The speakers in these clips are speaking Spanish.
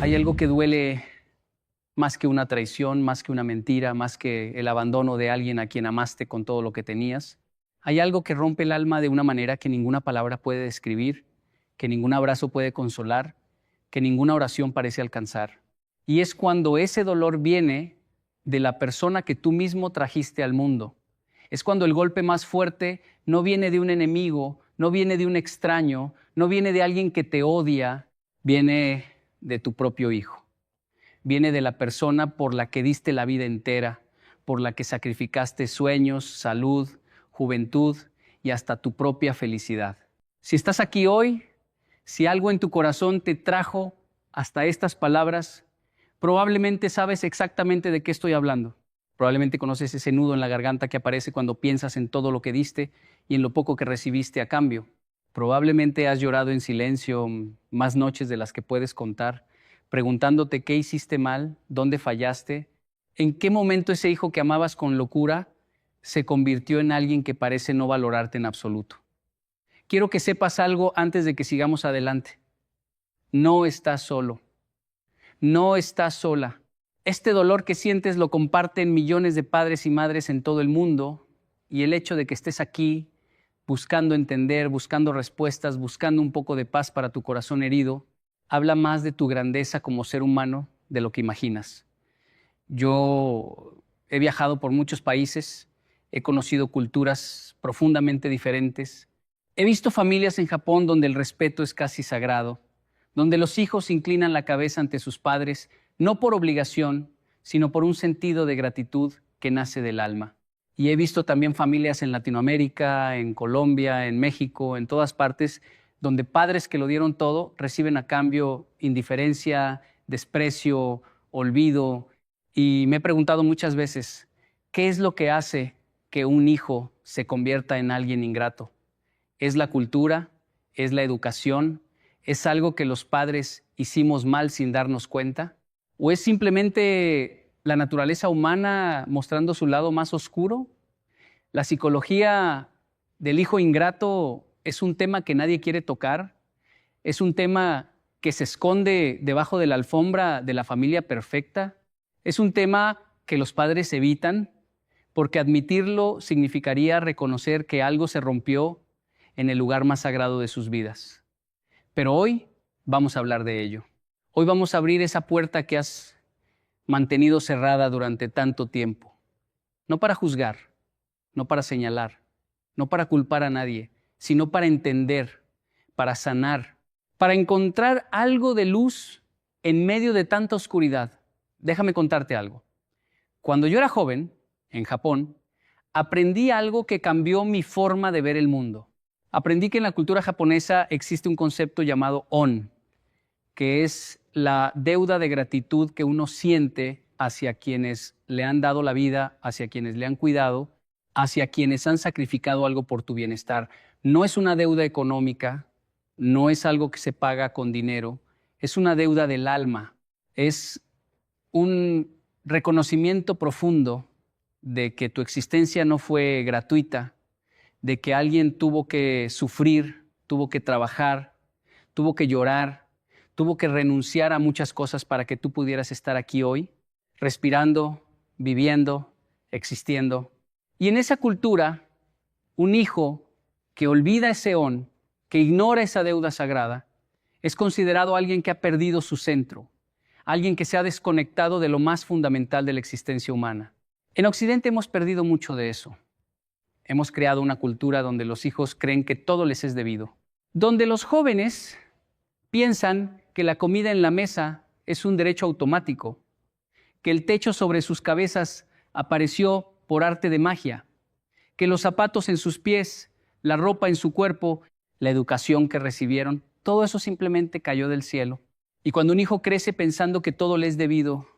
Hay algo que duele más que una traición, más que una mentira, más que el abandono de alguien a quien amaste con todo lo que tenías. Hay algo que rompe el alma de una manera que ninguna palabra puede describir, que ningún abrazo puede consolar, que ninguna oración parece alcanzar. Y es cuando ese dolor viene de la persona que tú mismo trajiste al mundo. Es cuando el golpe más fuerte no viene de un enemigo, no viene de un extraño, no viene de alguien que te odia, viene de tu propio hijo. Viene de la persona por la que diste la vida entera, por la que sacrificaste sueños, salud, juventud y hasta tu propia felicidad. Si estás aquí hoy, si algo en tu corazón te trajo hasta estas palabras, probablemente sabes exactamente de qué estoy hablando. Probablemente conoces ese nudo en la garganta que aparece cuando piensas en todo lo que diste y en lo poco que recibiste a cambio. Probablemente has llorado en silencio más noches de las que puedes contar, preguntándote qué hiciste mal, dónde fallaste, en qué momento ese hijo que amabas con locura se convirtió en alguien que parece no valorarte en absoluto. Quiero que sepas algo antes de que sigamos adelante. No estás solo. No estás sola. Este dolor que sientes lo comparten millones de padres y madres en todo el mundo, y el hecho de que estés aquí buscando entender, buscando respuestas, buscando un poco de paz para tu corazón herido, habla más de tu grandeza como ser humano de lo que imaginas. Yo he viajado por muchos países, he conocido culturas profundamente diferentes. He visto familias en Japón donde el respeto es casi sagrado, donde los hijos inclinan la cabeza ante sus padres, no por obligación, sino por un sentido de gratitud que nace del alma. Y he visto también familias en Latinoamérica, en Colombia, en México, en todas partes, donde padres que lo dieron todo reciben a cambio indiferencia, desprecio, olvido. Y me he preguntado muchas veces, ¿qué es lo que hace que un hijo se convierta en alguien ingrato? ¿Es la cultura? ¿Es la educación? ¿Es algo que los padres hicimos mal sin darnos cuenta? ¿O es simplemente la naturaleza humana mostrando su lado más oscuro? La psicología del hijo ingrato es un tema que nadie quiere tocar, es un tema que se esconde debajo de la alfombra de la familia perfecta, es un tema que los padres evitan porque admitirlo significaría reconocer que algo se rompió en el lugar más sagrado de sus vidas. Pero hoy vamos a hablar de ello. Hoy vamos a abrir esa puerta que has mantenido cerrada durante tanto tiempo. No para juzgar, no para señalar, no para culpar a nadie, sino para entender, para sanar, para encontrar algo de luz en medio de tanta oscuridad. Déjame contarte algo. Cuando yo era joven, en Japón, aprendí algo que cambió mi forma de ver el mundo. Aprendí que en la cultura japonesa existe un concepto llamado on, que es la deuda de gratitud que uno siente hacia quienes le han dado la vida, hacia quienes le han cuidado, hacia quienes han sacrificado algo por tu bienestar. No es una deuda económica, no es algo que se paga con dinero, es una deuda del alma, es un reconocimiento profundo de que tu existencia no fue gratuita, de que alguien tuvo que sufrir, tuvo que trabajar, tuvo que llorar, tuvo que renunciar a muchas cosas para que tú pudieras estar aquí hoy, respirando, viviendo, existiendo. Y en esa cultura, un hijo que olvida ese on, que ignora esa deuda sagrada, es considerado alguien que ha perdido su centro, alguien que se ha desconectado de lo más fundamental de la existencia humana. En Occidente hemos perdido mucho de eso. Hemos creado una cultura donde los hijos creen que todo les es debido, donde los jóvenes piensan que la comida en la mesa es un derecho automático, que el techo sobre sus cabezas apareció por arte de magia, que los zapatos en sus pies, la ropa en su cuerpo, la educación que recibieron, todo eso simplemente cayó del cielo. Y cuando un hijo crece pensando que todo le es debido,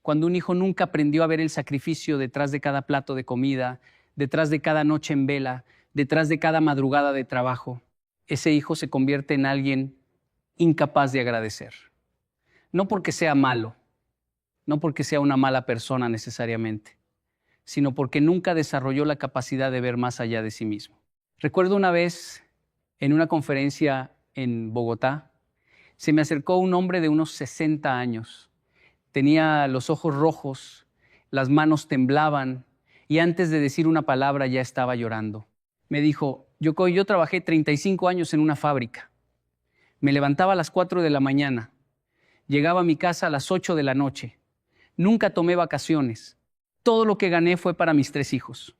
cuando un hijo nunca aprendió a ver el sacrificio detrás de cada plato de comida, detrás de cada noche en vela, detrás de cada madrugada de trabajo, ese hijo se convierte en alguien incapaz de agradecer. No porque sea malo, no porque sea una mala persona necesariamente, sino porque nunca desarrolló la capacidad de ver más allá de sí mismo. Recuerdo una vez en una conferencia en Bogotá, Se me acercó un hombre de unos 60 años. Tenía los ojos rojos, las manos temblaban y antes de decir una palabra ya estaba llorando. Me dijo, Yocoy, yo trabajé 35 años en una fábrica. Me levantaba a las 4 de la mañana. Llegaba a mi casa a las 8 de la noche. Nunca tomé vacaciones. Todo lo que gané fue para mis 3 hijos.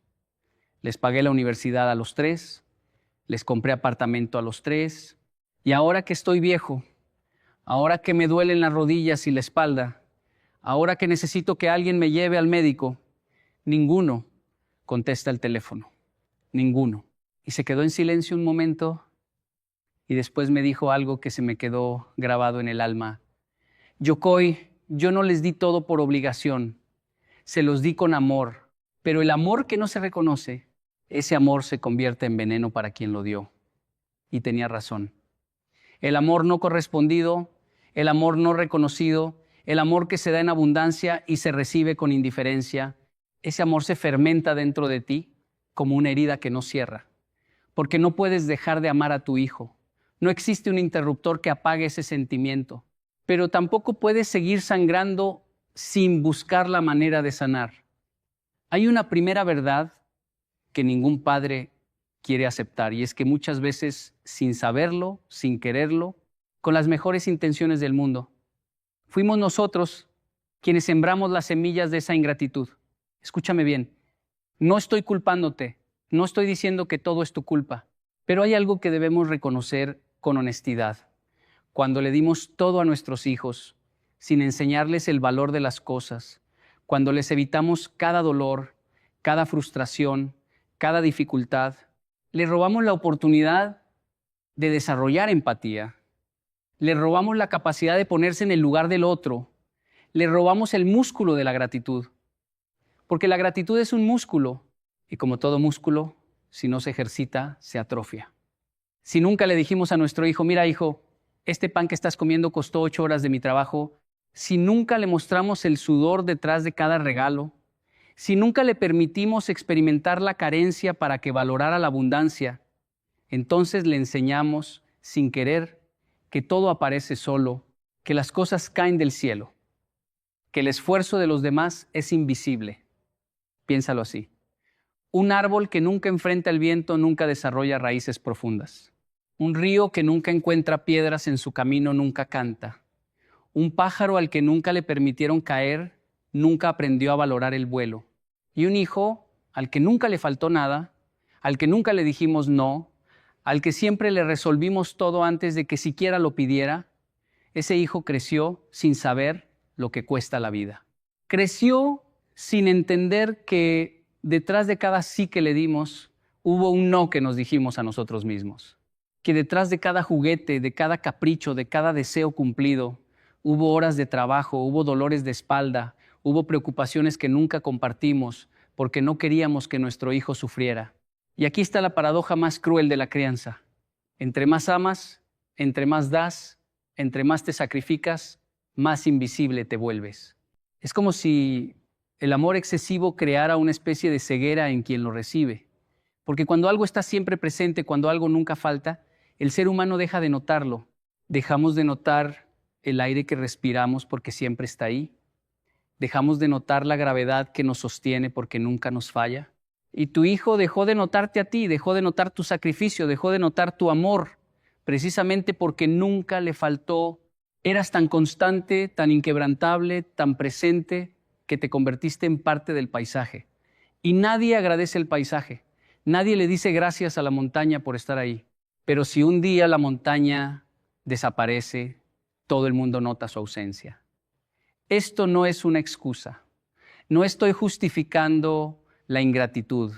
Les pagué la universidad a los 3, les compré apartamento a los 3, y ahora que estoy viejo, ahora que me duelen las rodillas y la espalda, ahora que necesito que alguien me lleve al médico, ninguno contesta el teléfono. Ninguno. Y se quedó en silencio un momento y después me dijo algo que se me quedó grabado en el alma. Yocoy, yo no les di todo por obligación, se los di con amor, pero el amor que no se reconoce, ese amor se convierte en veneno para quien lo dio. Y tenía razón. El amor no correspondido, el amor no reconocido, el amor que se da en abundancia y se recibe con indiferencia, ese amor se fermenta dentro de ti como una herida que no cierra, porque no puedes dejar de amar a tu hijo. No existe un interruptor que apague ese sentimiento, pero tampoco puedes seguir sangrando sin buscar la manera de sanar. Hay una primera verdad que ningún padre quiere aceptar, y es que muchas veces, sin saberlo, sin quererlo, con las mejores intenciones del mundo, fuimos nosotros quienes sembramos las semillas de esa ingratitud. Escúchame bien, no estoy culpándote, no estoy diciendo que todo es tu culpa, pero hay algo que debemos reconocer con honestidad. Cuando le dimos todo a nuestros hijos, sin enseñarles el valor de las cosas, cuando les evitamos cada dolor, cada frustración, cada dificultad, le robamos la oportunidad de desarrollar empatía, le robamos la capacidad de ponerse en el lugar del otro, le robamos el músculo de la gratitud. Porque la gratitud es un músculo y como todo músculo, si no se ejercita, se atrofia. Si nunca le dijimos a nuestro hijo, mira hijo, este pan que estás comiendo costó 8 horas de mi trabajo, si nunca le mostramos el sudor detrás de cada regalo, si nunca le permitimos experimentar la carencia para que valorara la abundancia, entonces le enseñamos, sin querer, que todo aparece solo, que las cosas caen del cielo, que el esfuerzo de los demás es invisible. Piénsalo así. Un árbol que nunca enfrenta el viento nunca desarrolla raíces profundas. Un río que nunca encuentra piedras en su camino nunca canta. Un pájaro al que nunca le permitieron caer nunca aprendió a valorar el vuelo. Y un hijo al que nunca le faltó nada, al que nunca le dijimos no, al que siempre le resolvimos todo antes de que siquiera lo pidiera, ese hijo creció sin saber lo que cuesta la vida. Creció sin entender que detrás de cada sí que le dimos, hubo un no que nos dijimos a nosotros mismos. Que detrás de cada juguete, de cada capricho, de cada deseo cumplido, hubo horas de trabajo, hubo dolores de espalda, hubo preocupaciones que nunca compartimos porque no queríamos que nuestro hijo sufriera. Y aquí está la paradoja más cruel de la crianza. Entre más amas, entre más das, entre más te sacrificas, más invisible te vuelves. Es como si el amor excesivo creara una especie de ceguera en quien lo recibe. Porque cuando algo está siempre presente, cuando algo nunca falta, el ser humano deja de notarlo. Dejamos de notar el aire que respiramos porque siempre está ahí. Dejamos de notar la gravedad que nos sostiene porque nunca nos falla. Y tu hijo dejó de notarte a ti, dejó de notar tu sacrificio, dejó de notar tu amor, precisamente porque nunca le faltó. Eras tan constante, tan inquebrantable, tan presente, que te convertiste en parte del paisaje. Y nadie agradece el paisaje. Nadie le dice gracias a la montaña por estar ahí. Pero si un día la montaña desaparece, todo el mundo nota su ausencia. Esto no es una excusa. No estoy justificando la ingratitud.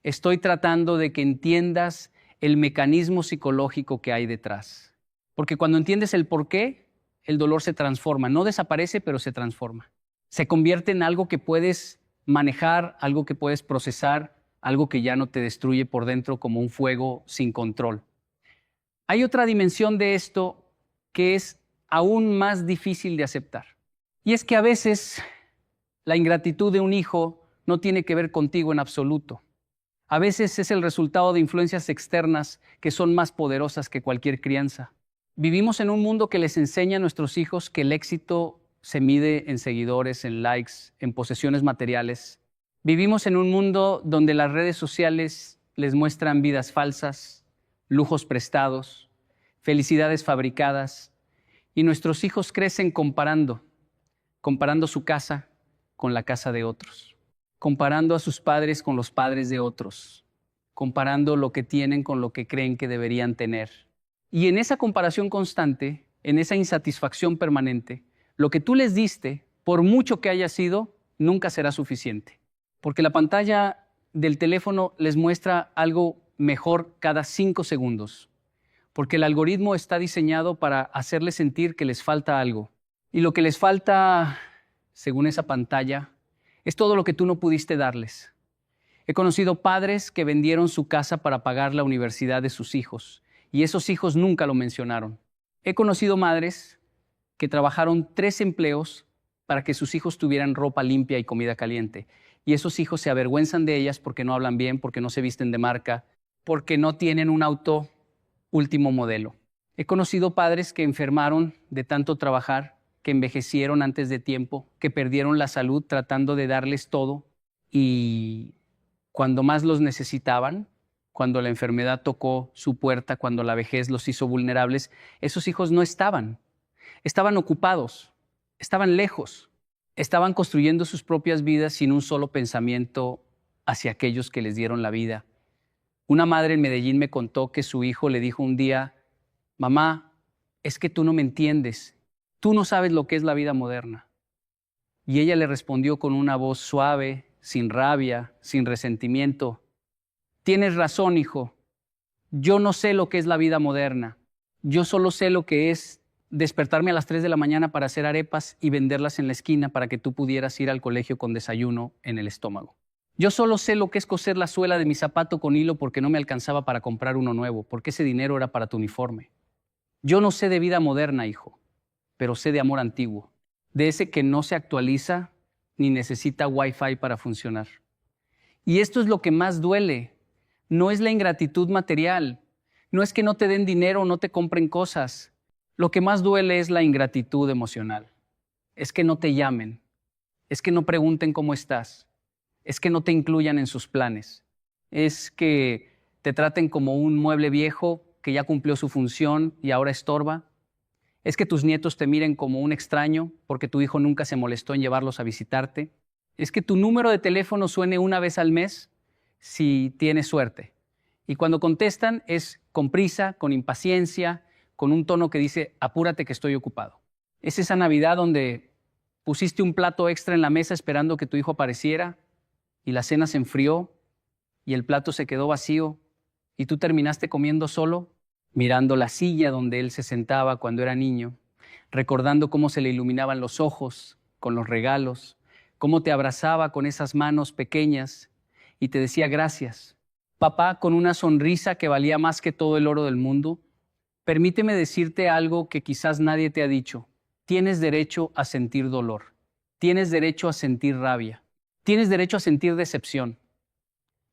Estoy tratando de que entiendas el mecanismo psicológico que hay detrás. Porque cuando entiendes el por qué, el dolor se transforma. No desaparece, pero se transforma. Se convierte en algo que puedes manejar, algo que puedes procesar, algo que ya no te destruye por dentro como un fuego sin control. Hay otra dimensión de esto que es aún más difícil de aceptar. Y es que a veces la ingratitud de un hijo no tiene que ver contigo en absoluto. A veces es el resultado de influencias externas que son más poderosas que cualquier crianza. Vivimos en un mundo que les enseña a nuestros hijos que el éxito se mide en seguidores, en likes, en posesiones materiales. Vivimos en un mundo donde las redes sociales les muestran vidas falsas, lujos prestados, felicidades fabricadas, y nuestros hijos crecen comparando su casa con la casa de otros, comparando a sus padres con los padres de otros, comparando lo que tienen con lo que creen que deberían tener. Y en esa comparación constante, en esa insatisfacción permanente, lo que tú les diste, por mucho que haya sido, nunca será suficiente. Porque la pantalla del teléfono les muestra algo mejor cada 5 segundos. Porque el algoritmo está diseñado para hacerles sentir que les falta algo. Y lo que les falta, según esa pantalla, es todo lo que tú no pudiste darles. He conocido padres que vendieron su casa para pagar la universidad de sus hijos, y esos hijos nunca lo mencionaron. He conocido madres que trabajaron 3 empleos para que sus hijos tuvieran ropa limpia y comida caliente, y esos hijos se avergüenzan de ellas porque no hablan bien, porque no se visten de marca, porque no tienen un auto último modelo. He conocido padres que enfermaron de tanto trabajar, que envejecieron antes de tiempo, que perdieron la salud tratando de darles todo, y cuando más los necesitaban, cuando la enfermedad tocó su puerta, cuando la vejez los hizo vulnerables, esos hijos no estaban. Estaban ocupados, estaban lejos, estaban construyendo sus propias vidas sin un solo pensamiento hacia aquellos que les dieron la vida. Una madre en Medellín me contó que su hijo le dijo un día: mamá, es que tú no me entiendes, tú no sabes lo que es la vida moderna. Y ella le respondió con una voz suave, sin rabia, sin resentimiento: tienes razón, hijo, yo no sé lo que es la vida moderna, yo solo sé lo que es despertarme a las 3 de la mañana para hacer arepas y venderlas en la esquina para que tú pudieras ir al colegio con desayuno en el estómago. Yo solo sé lo que es coser la suela de mi zapato con hilo porque no me alcanzaba para comprar uno nuevo, porque ese dinero era para tu uniforme. Yo no sé de vida moderna, hijo, pero sé de amor antiguo, de ese que no se actualiza ni necesita Wi-Fi para funcionar. Y esto es lo que más duele. No es la ingratitud material, no es que no te den dinero o no te compren cosas. Lo que más duele es la ingratitud emocional. Es que no te llamen, es que no pregunten cómo estás, es que no te incluyan en sus planes, es que te traten como un mueble viejo que ya cumplió su función y ahora estorba. Es que tus nietos te miren como un extraño porque tu hijo nunca se molestó en llevarlos a visitarte. Es que tu número de teléfono suene una vez al mes si tienes suerte. Y cuando contestan es con prisa, con impaciencia, con un tono que dice: apúrate que estoy ocupado. Es esa Navidad donde pusiste un plato extra en la mesa esperando que tu hijo apareciera y la cena se enfrió y el plato se quedó vacío y tú terminaste comiendo solo, mirando la silla donde él se sentaba cuando era niño, recordando cómo se le iluminaban los ojos con los regalos, cómo te abrazaba con esas manos pequeñas y te decía gracias. Papá, con una sonrisa que valía más que todo el oro del mundo, permíteme decirte algo que quizás nadie te ha dicho. Tienes derecho a sentir dolor, tienes derecho a sentir rabia, tienes derecho a sentir decepción,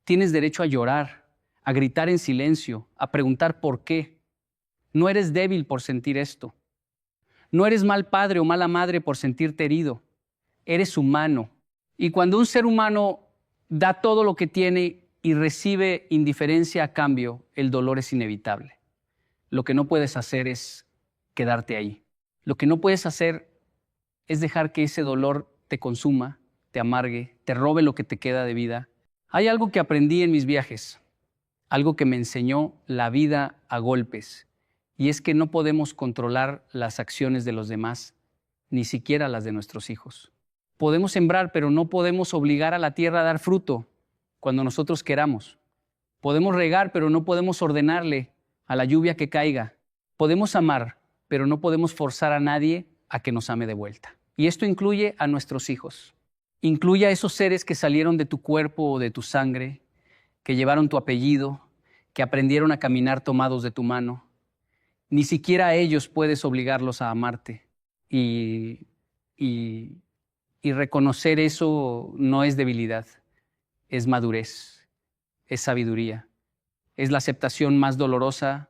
tienes derecho a llorar, a gritar en silencio, a preguntar por qué. No eres débil por sentir esto. No eres mal padre o mala madre por sentirte herido. Eres humano. Y cuando un ser humano da todo lo que tiene y recibe indiferencia a cambio, el dolor es inevitable. Lo que no puedes hacer es quedarte ahí. Lo que no puedes hacer es dejar que ese dolor te consuma, te amargue, te robe lo que te queda de vida. Hay algo que aprendí en mis viajes, algo que me enseñó la vida a golpes, y es que no podemos controlar las acciones de los demás, ni siquiera las de nuestros hijos. Podemos sembrar, pero no podemos obligar a la tierra a dar fruto cuando nosotros queramos. Podemos regar, pero no podemos ordenarle a la lluvia que caiga. Podemos amar, pero no podemos forzar a nadie a que nos ame de vuelta. Y esto incluye a nuestros hijos. Incluye a esos seres que salieron de tu cuerpo o de tu sangre, que llevaron tu apellido, que aprendieron a caminar tomados de tu mano. Ni siquiera a ellos puedes obligarlos a amarte. Y reconocer eso no es debilidad, es madurez, es sabiduría. Es la aceptación más dolorosa,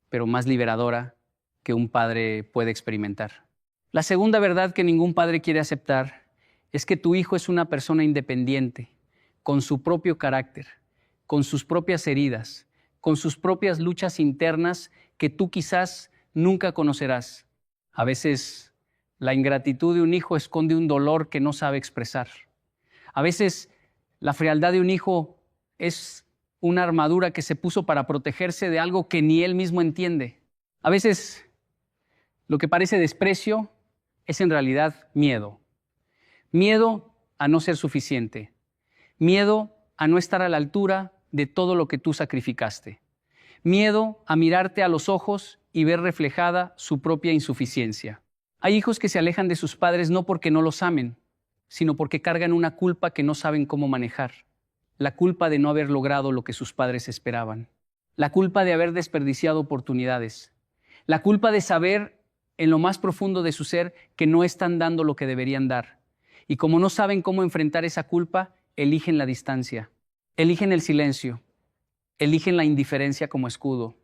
pero más liberadora que un padre puede experimentar. La segunda verdad que ningún padre quiere aceptar es que tu hijo es una persona independiente, con su propio carácter, con sus propias heridas, con sus propias luchas internas que tú quizás nunca conocerás. A veces la ingratitud de un hijo esconde un dolor que no sabe expresar. A veces la frialdad de un hijo es una armadura que se puso para protegerse de algo que ni él mismo entiende. A veces lo que parece desprecio es en realidad miedo. Miedo a no ser suficiente. Miedo a no estar a la altura de todo lo que tú sacrificaste. Miedo a mirarte a los ojos y ver reflejada su propia insuficiencia. Hay hijos que se alejan de sus padres no porque no los amen, sino porque cargan una culpa que no saben cómo manejar. La culpa de no haber logrado lo que sus padres esperaban. La culpa de haber desperdiciado oportunidades. La culpa de saber en lo más profundo de su ser que no están dando lo que deberían dar. Y como no saben cómo enfrentar esa culpa, eligen la distancia, eligen el silencio, eligen la indiferencia como escudo.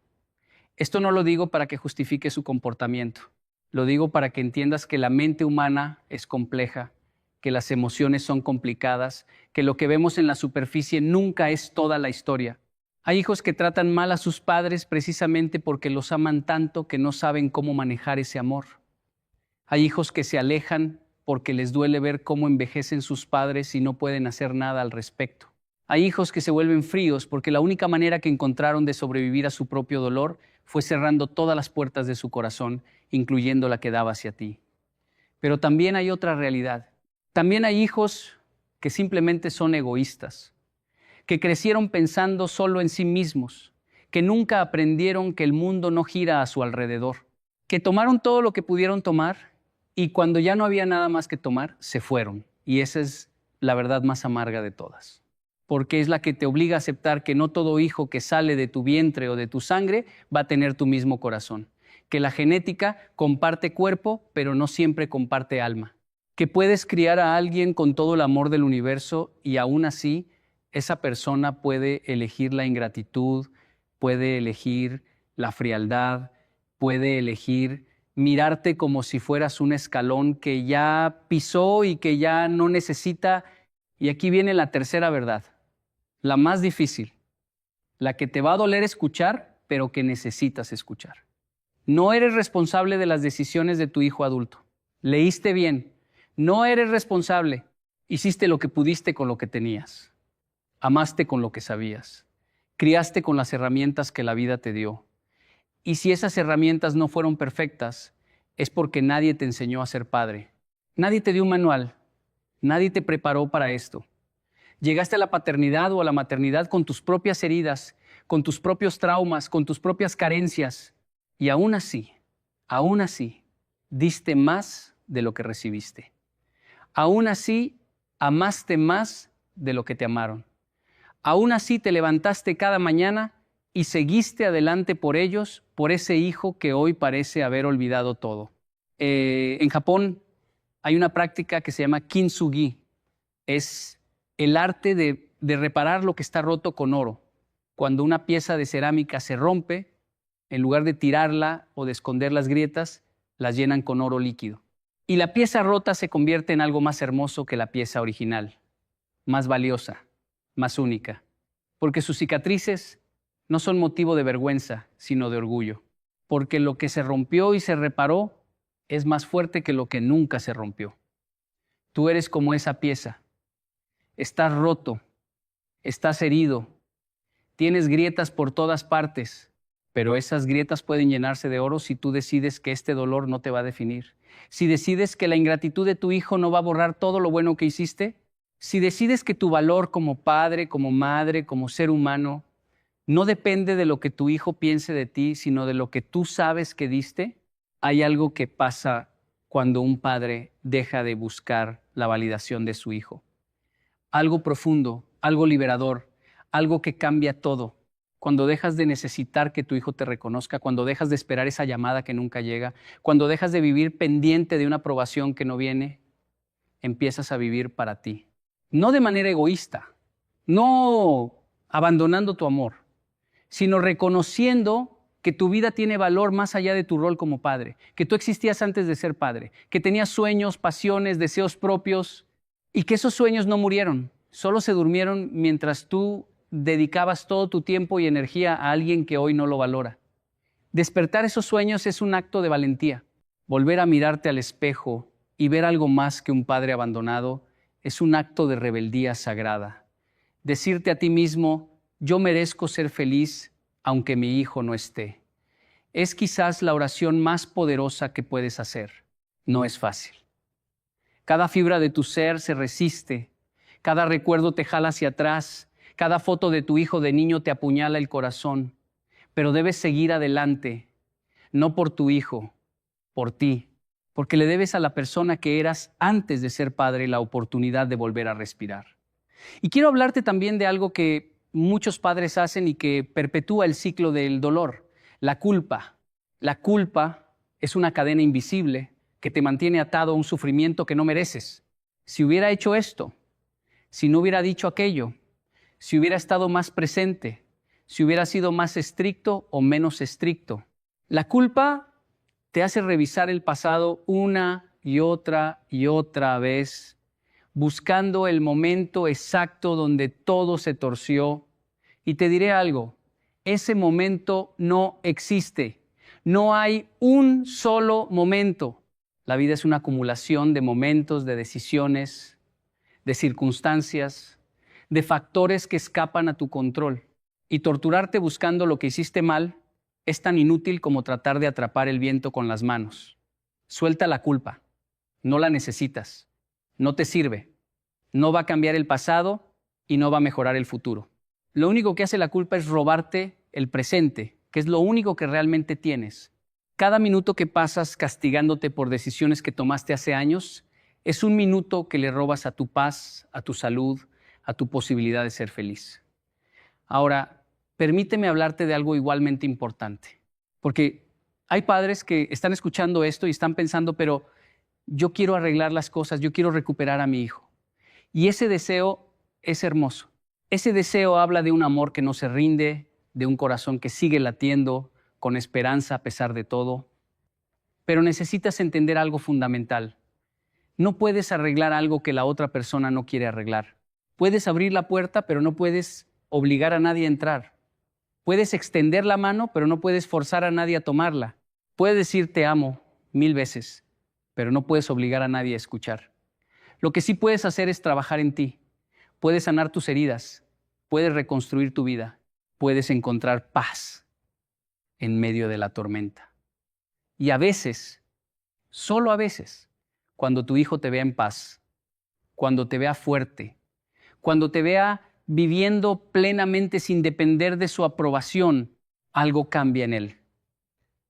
Esto no lo digo para que justifique su comportamiento. Lo digo para que entiendas que la mente humana es compleja, que las emociones son complicadas, que lo que vemos en la superficie nunca es toda la historia. Hay hijos que tratan mal a sus padres precisamente porque los aman tanto que no saben cómo manejar ese amor. Hay hijos que se alejan porque les duele ver cómo envejecen sus padres y no pueden hacer nada al respecto. Hay hijos que se vuelven fríos porque la única manera que encontraron de sobrevivir a su propio dolor fue cerrando todas las puertas de su corazón, incluyendo la que daba hacia ti. Pero también hay otra realidad. También hay hijos que simplemente son egoístas, que crecieron pensando solo en sí mismos, que nunca aprendieron que el mundo no gira a su alrededor, que tomaron todo lo que pudieron tomar y cuando ya no había nada más que tomar, se fueron. Y esa es la verdad más amarga de todas, porque es la que te obliga a aceptar que no todo hijo que sale de tu vientre o de tu sangre va a tener tu mismo corazón, que la genética comparte cuerpo, pero no siempre comparte alma, que puedes criar a alguien con todo el amor del universo y aún así esa persona puede elegir la ingratitud, puede elegir la frialdad, puede elegir mirarte como si fueras un escalón que ya pisó y que ya no necesita. Y aquí viene la tercera verdad, la más difícil, la que te va a doler escuchar, pero que necesitas escuchar. No eres responsable de las decisiones de tu hijo adulto. Leíste bien. No eres responsable. Hiciste lo que pudiste con lo que tenías. Amaste con lo que sabías. Criaste con las herramientas que la vida te dio. Y si esas herramientas no fueron perfectas, es porque nadie te enseñó a ser padre. Nadie te dio un manual. Nadie te preparó para esto. Llegaste a la paternidad o a la maternidad con tus propias heridas, con tus propios traumas, con tus propias carencias. Y aún así, diste más de lo que recibiste. Aún así, amaste más de lo que te amaron. Aún así, te levantaste cada mañana y seguiste adelante por ellos, por ese hijo que hoy parece haber olvidado todo. En Japón hay una práctica que se llama kintsugi. Es el arte de reparar lo que está roto con oro. Cuando una pieza de cerámica se rompe, en lugar de tirarla o de esconder las grietas, las llenan con oro líquido. Y la pieza rota se convierte en algo más hermoso que la pieza original, más valiosa, más única, porque sus cicatrices no son motivo de vergüenza, sino de orgullo, porque lo que se rompió y se reparó es más fuerte que lo que nunca se rompió. Tú eres como esa pieza. Estás roto, estás herido, tienes grietas por todas partes, pero esas grietas pueden llenarse de oro si tú decides que este dolor no te va a definir. Si decides que la ingratitud de tu hijo no va a borrar todo lo bueno que hiciste, si decides que tu valor como padre, como madre, como ser humano, no depende de lo que tu hijo piense de ti, sino de lo que tú sabes que diste, hay algo que pasa cuando un padre deja de buscar la validación de su hijo. Algo profundo, algo liberador, algo que cambia todo. Cuando dejas de necesitar que tu hijo te reconozca, cuando dejas de esperar esa llamada que nunca llega, cuando dejas de vivir pendiente de una aprobación que no viene, empiezas a vivir para ti. No de manera egoísta, no abandonando tu amor, sino reconociendo que tu vida tiene valor más allá de tu rol como padre, que tú existías antes de ser padre, que tenías sueños, pasiones, deseos propios y que esos sueños no murieron, solo se durmieron mientras tú dedicabas todo tu tiempo y energía a alguien que hoy no lo valora. Despertar esos sueños es un acto de valentía. Volver a mirarte al espejo y ver algo más que un padre abandonado es un acto de rebeldía sagrada. Decirte a ti mismo, yo merezco ser feliz aunque mi hijo no esté. Es quizás la oración más poderosa que puedes hacer. No es fácil. Cada fibra de tu ser se resiste, cada recuerdo te jala hacia atrás, cada foto de tu hijo de niño te apuñala el corazón, pero debes seguir adelante, no por tu hijo, por ti, porque le debes a la persona que eras antes de ser padre la oportunidad de volver a respirar. Y quiero hablarte también de algo que muchos padres hacen y que perpetúa el ciclo del dolor, la culpa. La culpa es una cadena invisible que te mantiene atado a un sufrimiento que no mereces. Si hubiera hecho esto, si no hubiera dicho aquello, si hubiera estado más presente, si hubiera sido más estricto o menos estricto. La culpa te hace revisar el pasado una y otra vez, buscando el momento exacto donde todo se torció. Y te diré algo, ese momento no existe. No hay un solo momento. La vida es una acumulación de momentos, de decisiones, de circunstancias, de factores que escapan a tu control. Y torturarte buscando lo que hiciste mal es tan inútil como tratar de atrapar el viento con las manos. Suelta la culpa. No la necesitas. No te sirve. No va a cambiar el pasado y no va a mejorar el futuro. Lo único que hace la culpa es robarte el presente, que es lo único que realmente tienes. Cada minuto que pasas castigándote por decisiones que tomaste hace años es un minuto que le robas a tu paz, a tu salud, a tu posibilidad de ser feliz. Ahora, permíteme hablarte de algo igualmente importante, porque hay padres que están escuchando esto y están pensando, pero yo quiero arreglar las cosas, yo quiero recuperar a mi hijo. Y ese deseo es hermoso. Ese deseo habla de un amor que no se rinde, de un corazón que sigue latiendo con esperanza a pesar de todo. Pero necesitas entender algo fundamental. No puedes arreglar algo que la otra persona no quiere arreglar. Puedes abrir la puerta, pero no puedes obligar a nadie a entrar. Puedes extender la mano, pero no puedes forzar a nadie a tomarla. Puedes decir te amo 1000 veces, pero no puedes obligar a nadie a escuchar. Lo que sí puedes hacer es trabajar en ti. Puedes sanar tus heridas, puedes reconstruir tu vida, puedes encontrar paz en medio de la tormenta. Y a veces, solo a veces, cuando tu hijo te vea en paz, cuando te vea fuerte, cuando te vea viviendo plenamente sin depender de su aprobación, algo cambia en él.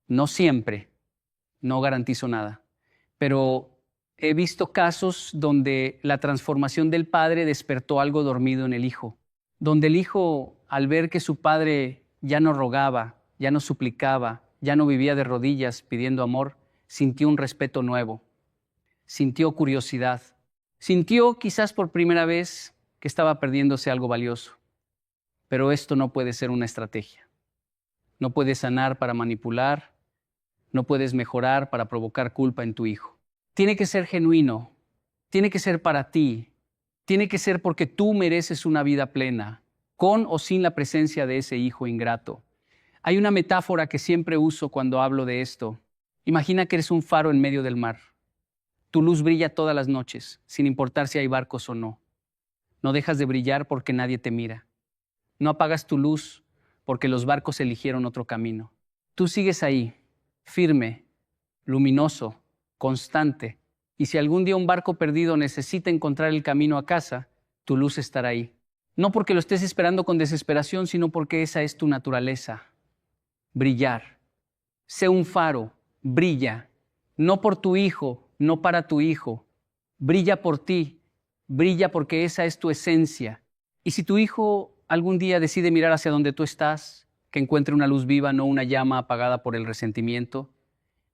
No siempre, no garantizo nada, pero he visto casos donde la transformación del padre despertó algo dormido en el hijo, donde el hijo, al ver que su padre ya no rogaba, ya no suplicaba, ya no vivía de rodillas pidiendo amor, sintió un respeto nuevo, sintió curiosidad, sintió quizás por primera vez que estaba perdiéndose algo valioso. Pero esto no puede ser una estrategia. No puedes sanar para manipular, no puedes mejorar para provocar culpa en tu hijo. Tiene que ser genuino, tiene que ser para ti, tiene que ser porque tú mereces una vida plena, con o sin la presencia de ese hijo ingrato. Hay una metáfora que siempre uso cuando hablo de esto. Imagina que eres un faro en medio del mar. Tu luz brilla todas las noches, sin importar si hay barcos o no. No dejas de brillar porque nadie te mira. No apagas tu luz porque los barcos eligieron otro camino. Tú sigues ahí, firme, luminoso, constante. Y si algún día un barco perdido necesita encontrar el camino a casa, tu luz estará ahí. No porque lo estés esperando con desesperación, sino porque esa es tu naturaleza. Brillar. Sé un faro, brilla. No por tu hijo, no para tu hijo. Brilla por ti, brilla porque esa es tu esencia. Y si tu hijo algún día decide mirar hacia donde tú estás, que encuentre una luz viva, no una llama apagada por el resentimiento,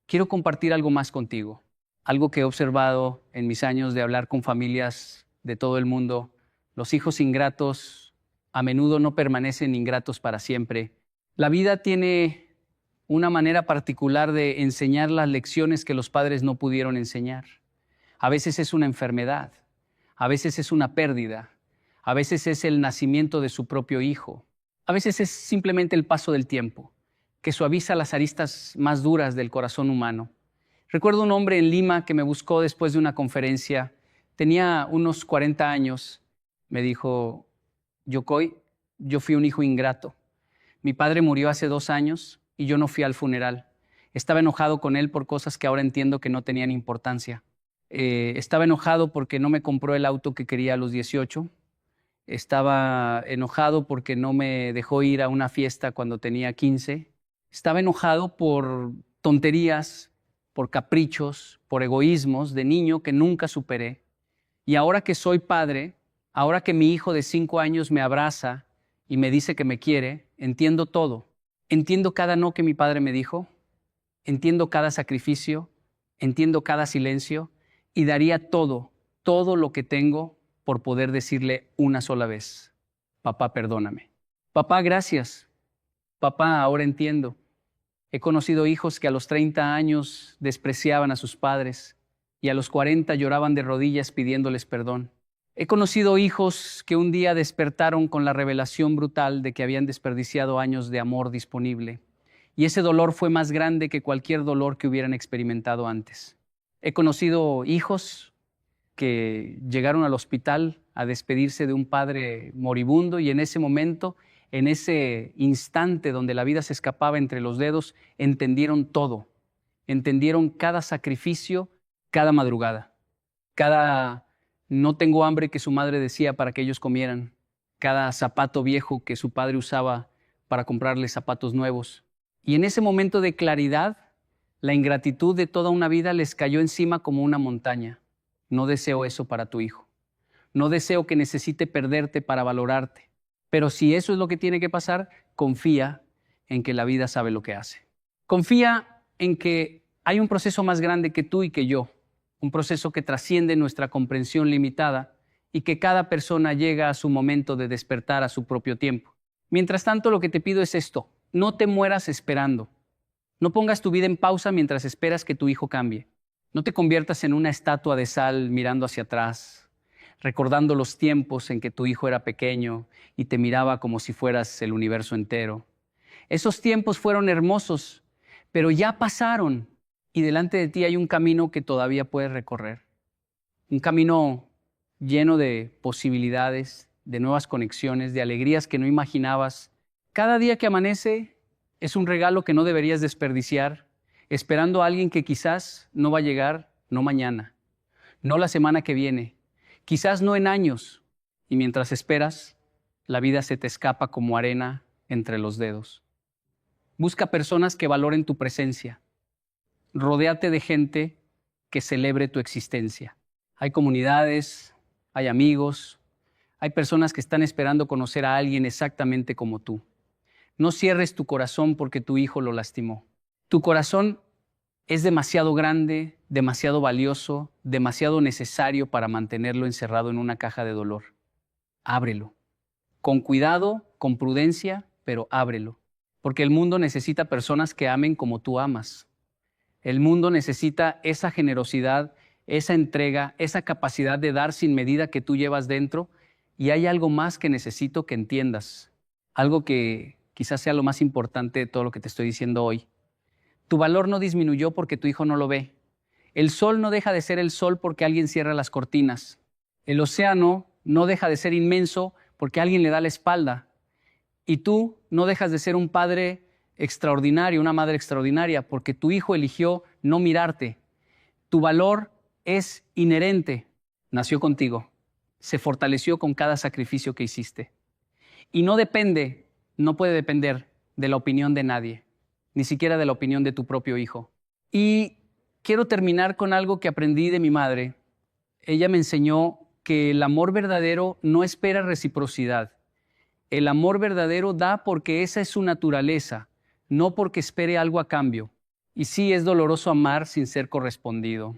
quiero compartir algo más contigo. Algo que he observado en mis años de hablar con familias de todo el mundo. Los hijos ingratos a menudo no permanecen ingratos para siempre. La vida tiene una manera particular de enseñar las lecciones que los padres no pudieron enseñar. A veces es una enfermedad, a veces es una pérdida, a veces es el nacimiento de su propio hijo, a veces es simplemente el paso del tiempo, que suaviza las aristas más duras del corazón humano. Recuerdo un hombre en Lima que me buscó después de una conferencia. Tenía unos 40 años. Me dijo: Yocoy, yo fui un hijo ingrato. Mi padre murió hace 2 años y yo no fui al funeral. Estaba enojado con él por cosas que ahora entiendo que no tenían importancia. Estaba enojado porque no me compró el auto que quería a los 18. Estaba enojado porque no me dejó ir a una fiesta cuando tenía 15. Estaba enojado por tonterías, por caprichos, por egoísmos de niño que nunca superé. Y ahora que soy padre, ahora que mi hijo de 5 años me abraza y me dice que me quiere, entiendo todo. Entiendo cada no que mi padre me dijo, entiendo cada sacrificio, entiendo cada silencio y daría todo, todo lo que tengo por poder decirle una sola vez: papá, perdóname. Papá, gracias. Papá, ahora entiendo. He conocido hijos que a los 30 años despreciaban a sus padres y a los 40 lloraban de rodillas pidiéndoles perdón. He conocido hijos que un día despertaron con la revelación brutal de que habían desperdiciado años de amor disponible, y ese dolor fue más grande que cualquier dolor que hubieran experimentado antes. He conocido hijos que llegaron al hospital a despedirse de un padre moribundo y en ese momento, en ese instante donde la vida se escapaba entre los dedos, entendieron todo. Entendieron cada sacrificio, cada madrugada, cada no tengo hambre que su madre decía para que ellos comieran, cada zapato viejo que su padre usaba para comprarles zapatos nuevos. Y en ese momento de claridad, la ingratitud de toda una vida les cayó encima como una montaña. No deseo eso para tu hijo. No deseo que necesite perderte para valorarte. Pero si eso es lo que tiene que pasar, confía en que la vida sabe lo que hace. Confía en que hay un proceso más grande que tú y que yo. Un proceso que trasciende nuestra comprensión limitada y que cada persona llega a su momento de despertar a su propio tiempo. Mientras tanto, lo que te pido es esto: no te mueras esperando. No pongas tu vida en pausa mientras esperas que tu hijo cambie. No te conviertas en una estatua de sal mirando hacia atrás, recordando los tiempos en que tu hijo era pequeño y te miraba como si fueras el universo entero. Esos tiempos fueron hermosos, pero ya pasaron y delante de ti hay un camino que todavía puedes recorrer. Un camino lleno de posibilidades, de nuevas conexiones, de alegrías que no imaginabas. Cada día que amanece es un regalo que no deberías desperdiciar, esperando a alguien que quizás no va a llegar, no mañana, no la semana que viene, quizás no en años. Y mientras esperas, la vida se te escapa como arena entre los dedos. Busca personas que valoren tu presencia. Rodéate de gente que celebre tu existencia. Hay comunidades, hay amigos, hay personas que están esperando conocer a alguien exactamente como tú. No cierres tu corazón porque tu hijo lo lastimó. Tu corazón es demasiado grande, demasiado valioso, demasiado necesario para mantenerlo encerrado en una caja de dolor. Ábrelo. Con cuidado, con prudencia, pero ábrelo. Porque el mundo necesita personas que amen como tú amas. El mundo necesita esa generosidad, esa entrega, esa capacidad de dar sin medida que tú llevas dentro. Y hay algo más que necesito que entiendas. Algo que quizás sea lo más importante de todo lo que te estoy diciendo hoy. Tu valor no disminuyó porque tu hijo no lo ve. El sol no deja de ser el sol porque alguien cierra las cortinas. El océano no deja de ser inmenso porque alguien le da la espalda. Y tú no dejas de ser un padre extraordinario, una madre extraordinaria, porque tu hijo eligió no mirarte. Tu valor es inherente. Nació contigo. Se fortaleció con cada sacrificio que hiciste. Y no puede depender de la opinión de nadie, ni siquiera de la opinión de tu propio hijo. Y quiero terminar con algo que aprendí de mi madre. Ella me enseñó que el amor verdadero no espera reciprocidad. El amor verdadero da porque esa es su naturaleza, no porque espere algo a cambio. Y sí, es doloroso amar sin ser correspondido.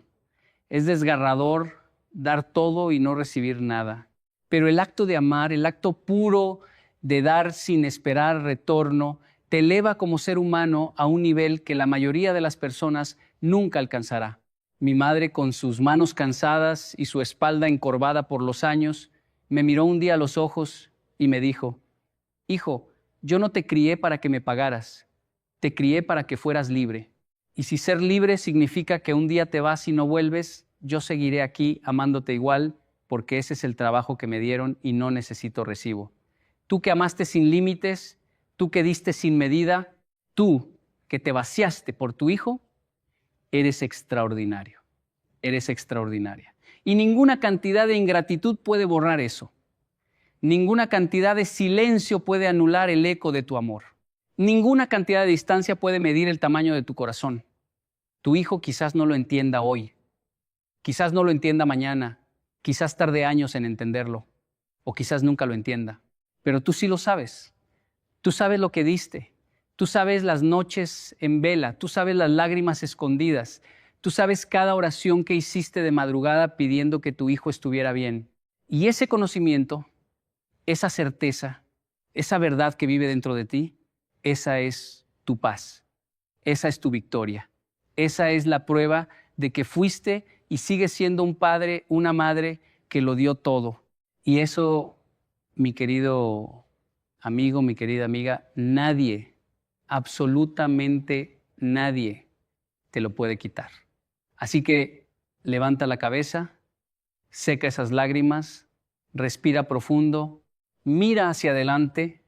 Es desgarrador dar todo y no recibir nada. Pero el acto de amar, el acto puro de dar sin esperar retorno, te eleva como ser humano a un nivel que la mayoría de las personas nunca alcanzará. Mi madre, con sus manos cansadas y su espalda encorvada por los años, me miró un día a los ojos y me dijo: Hijo, yo no te crié para que me pagaras, te crié para que fueras libre. Y si ser libre significa que un día te vas y no vuelves, yo seguiré aquí amándote igual, porque ese es el trabajo que me dieron y no necesito recibo. Tú que amaste sin límites, tú que diste sin medida, tú que te vaciaste por tu hijo, eres extraordinario, eres extraordinaria. Y ninguna cantidad de ingratitud puede borrar eso. Ninguna cantidad de silencio puede anular el eco de tu amor. Ninguna cantidad de distancia puede medir el tamaño de tu corazón. Tu hijo quizás no lo entienda hoy, quizás no lo entienda mañana, quizás tarde años en entenderlo, o quizás nunca lo entienda. Pero tú sí lo sabes. Tú sabes lo que diste. Tú sabes las noches en vela. Tú sabes las lágrimas escondidas. Tú sabes cada oración que hiciste de madrugada pidiendo que tu hijo estuviera bien. Y ese conocimiento, esa certeza, esa verdad que vive dentro de ti, esa es tu paz. Esa es tu victoria. Esa es la prueba de que fuiste y sigues siendo un padre, una madre que lo dio todo. Y eso, mi querido amigo, mi querida amiga, nadie, absolutamente nadie te lo puede quitar. Así que levanta la cabeza, seca esas lágrimas, respira profundo, mira hacia adelante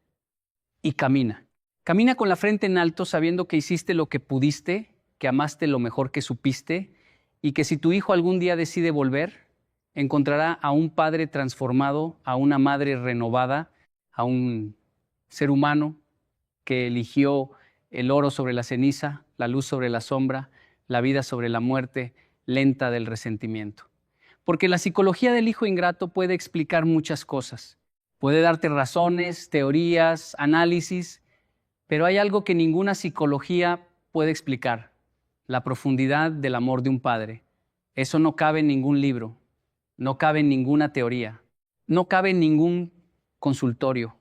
y camina. Camina con la frente en alto sabiendo que hiciste lo que pudiste, que amaste lo mejor que supiste y que si tu hijo algún día decide volver, encontrará a un padre transformado, a una madre renovada, a un ser humano que eligió el oro sobre la ceniza, la luz sobre la sombra, la vida sobre la muerte lenta del resentimiento. Porque la psicología del hijo ingrato puede explicar muchas cosas. Puede darte razones, teorías, análisis, pero hay algo que ninguna psicología puede explicar: la profundidad del amor de un padre. Eso no cabe en ningún libro, no cabe en ninguna teoría, no cabe en ningún consultorio.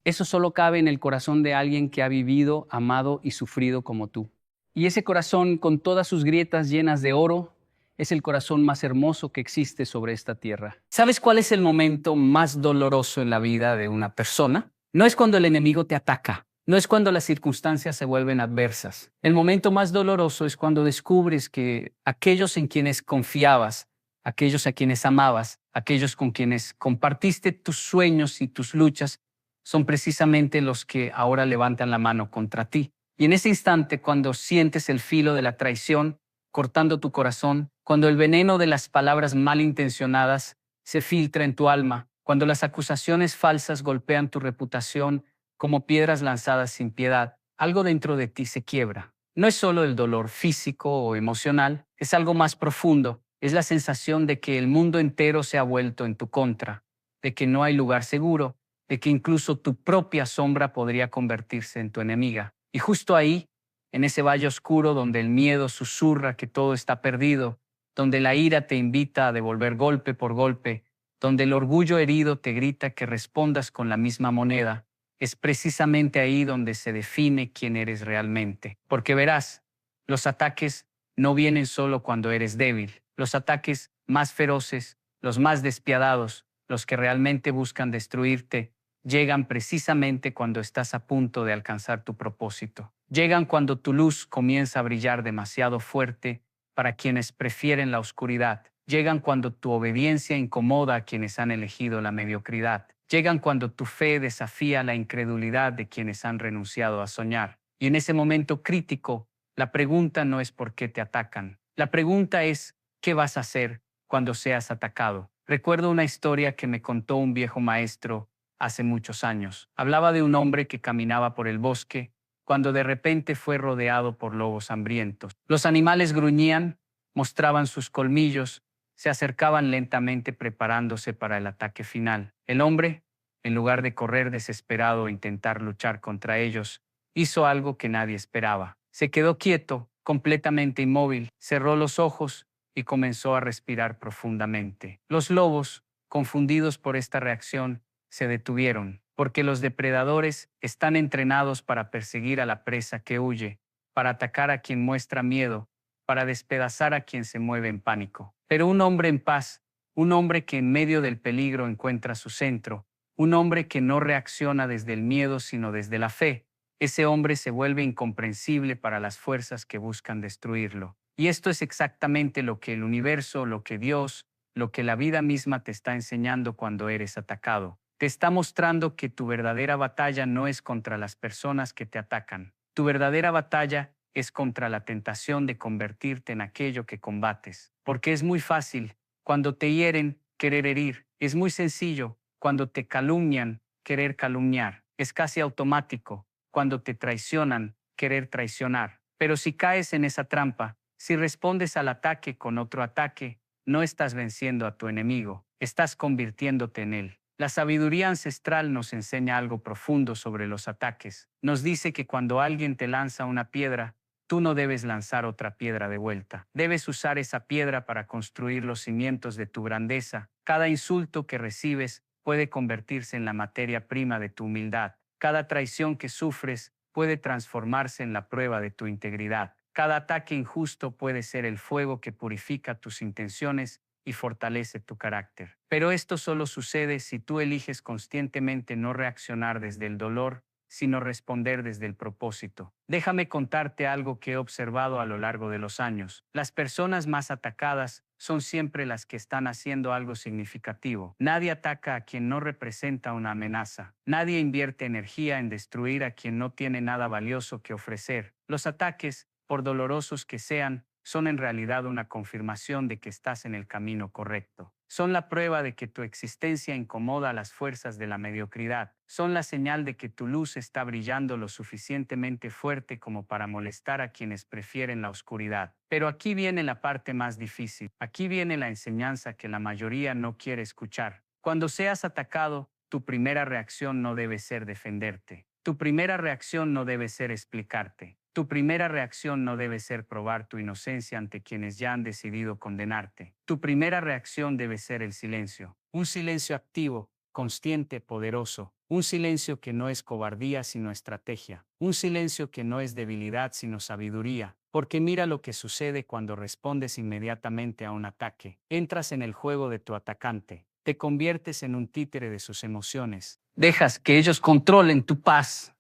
Eso solo cabe en el corazón de alguien que ha vivido, amado y sufrido como tú. Y ese corazón, con todas sus grietas llenas de oro, es el corazón más hermoso que existe sobre esta tierra. ¿Sabes cuál es el momento más doloroso en la vida de una persona? No es cuando el enemigo te ataca, no es cuando las circunstancias se vuelven adversas. El momento más doloroso es cuando descubres que aquellos en quienes confiabas, aquellos a quienes amabas, aquellos con quienes compartiste tus sueños y tus luchas, son precisamente los que ahora levantan la mano contra ti. Y en ese instante, cuando sientes el filo de la traición cortando tu corazón, cuando el veneno de las palabras malintencionadas se filtra en tu alma, cuando las acusaciones falsas golpean tu reputación como piedras lanzadas sin piedad, algo dentro de ti se quiebra. No es solo el dolor físico o emocional, es algo más profundo. Es la sensación de que el mundo entero se ha vuelto en tu contra, de que no hay lugar seguro, de que incluso tu propia sombra podría convertirse en tu enemiga. Y justo ahí, en ese valle oscuro donde el miedo susurra que todo está perdido, donde la ira te invita a devolver golpe por golpe, donde el orgullo herido te grita que respondas con la misma moneda, es precisamente ahí donde se define quién eres realmente. Porque verás, los ataques no vienen solo cuando eres débil. Los ataques más feroces, los más despiadados, los que realmente buscan destruirte, llegan precisamente cuando estás a punto de alcanzar tu propósito. Llegan cuando tu luz comienza a brillar demasiado fuerte para quienes prefieren la oscuridad. Llegan cuando tu obediencia incomoda a quienes han elegido la mediocridad. Llegan cuando tu fe desafía la incredulidad de quienes han renunciado a soñar. Y en ese momento crítico, la pregunta no es por qué te atacan. La pregunta es, ¿qué vas a hacer cuando seas atacado? Recuerdo una historia que me contó un viejo maestro hace muchos años. Hablaba de un hombre que caminaba por el bosque cuando de repente fue rodeado por lobos hambrientos. Los animales gruñían, mostraban sus colmillos, se acercaban lentamente preparándose para el ataque final. El hombre, en lugar de correr desesperado e intentar luchar contra ellos, hizo algo que nadie esperaba. Se quedó quieto, completamente inmóvil, cerró los ojos y comenzó a respirar profundamente. Los lobos, confundidos por esta reacción, se detuvieron, porque los depredadores están entrenados para perseguir a la presa que huye, para atacar a quien muestra miedo, para despedazar a quien se mueve en pánico. Pero un hombre en paz, un hombre que en medio del peligro encuentra su centro, un hombre que no reacciona desde el miedo sino desde la fe, ese hombre se vuelve incomprensible para las fuerzas que buscan destruirlo. Y esto es exactamente lo que el universo, lo que Dios, lo que la vida misma te está enseñando cuando eres atacado. Te está mostrando que tu verdadera batalla no es contra las personas que te atacan. Tu verdadera batalla es contra la tentación de convertirte en aquello que combates. Porque es muy fácil, cuando te hieren, querer herir. Es muy sencillo, cuando te calumnian, querer calumniar. Es casi automático, cuando te traicionan, querer traicionar. Pero si caes en esa trampa, si respondes al ataque con otro ataque, no estás venciendo a tu enemigo, estás convirtiéndote en él. La sabiduría ancestral nos enseña algo profundo sobre los ataques. Nos dice que cuando alguien te lanza una piedra, tú no debes lanzar otra piedra de vuelta. Debes usar esa piedra para construir los cimientos de tu grandeza. Cada insulto que recibes puede convertirse en la materia prima de tu humildad. Cada traición que sufres puede transformarse en la prueba de tu integridad. Cada ataque injusto puede ser el fuego que purifica tus intenciones y fortalece tu carácter. Pero esto solo sucede si tú eliges conscientemente no reaccionar desde el dolor, sino responder desde el propósito. Déjame contarte algo que he observado a lo largo de los años. Las personas más atacadas son siempre las que están haciendo algo significativo. Nadie ataca a quien no representa una amenaza. Nadie invierte energía en destruir a quien no tiene nada valioso que ofrecer. Los ataques, por dolorosos que sean, son en realidad una confirmación de que estás en el camino correcto. Son la prueba de que tu existencia incomoda a las fuerzas de la mediocridad. Son la señal de que tu luz está brillando lo suficientemente fuerte como para molestar a quienes prefieren la oscuridad. Pero aquí viene la parte más difícil. Aquí viene la enseñanza que la mayoría no quiere escuchar. Cuando seas atacado, tu primera reacción no debe ser defenderte. Tu primera reacción no debe ser explicarte. Tu primera reacción no debe ser probar tu inocencia ante quienes ya han decidido condenarte. Tu primera reacción debe ser el silencio. Un silencio activo, consciente, poderoso. Un silencio que no es cobardía sino estrategia. Un silencio que no es debilidad sino sabiduría. Porque mira lo que sucede cuando respondes inmediatamente a un ataque. Entras en el juego de tu atacante. Te conviertes en un títere de sus emociones. Dejas que ellos controlen tu paz,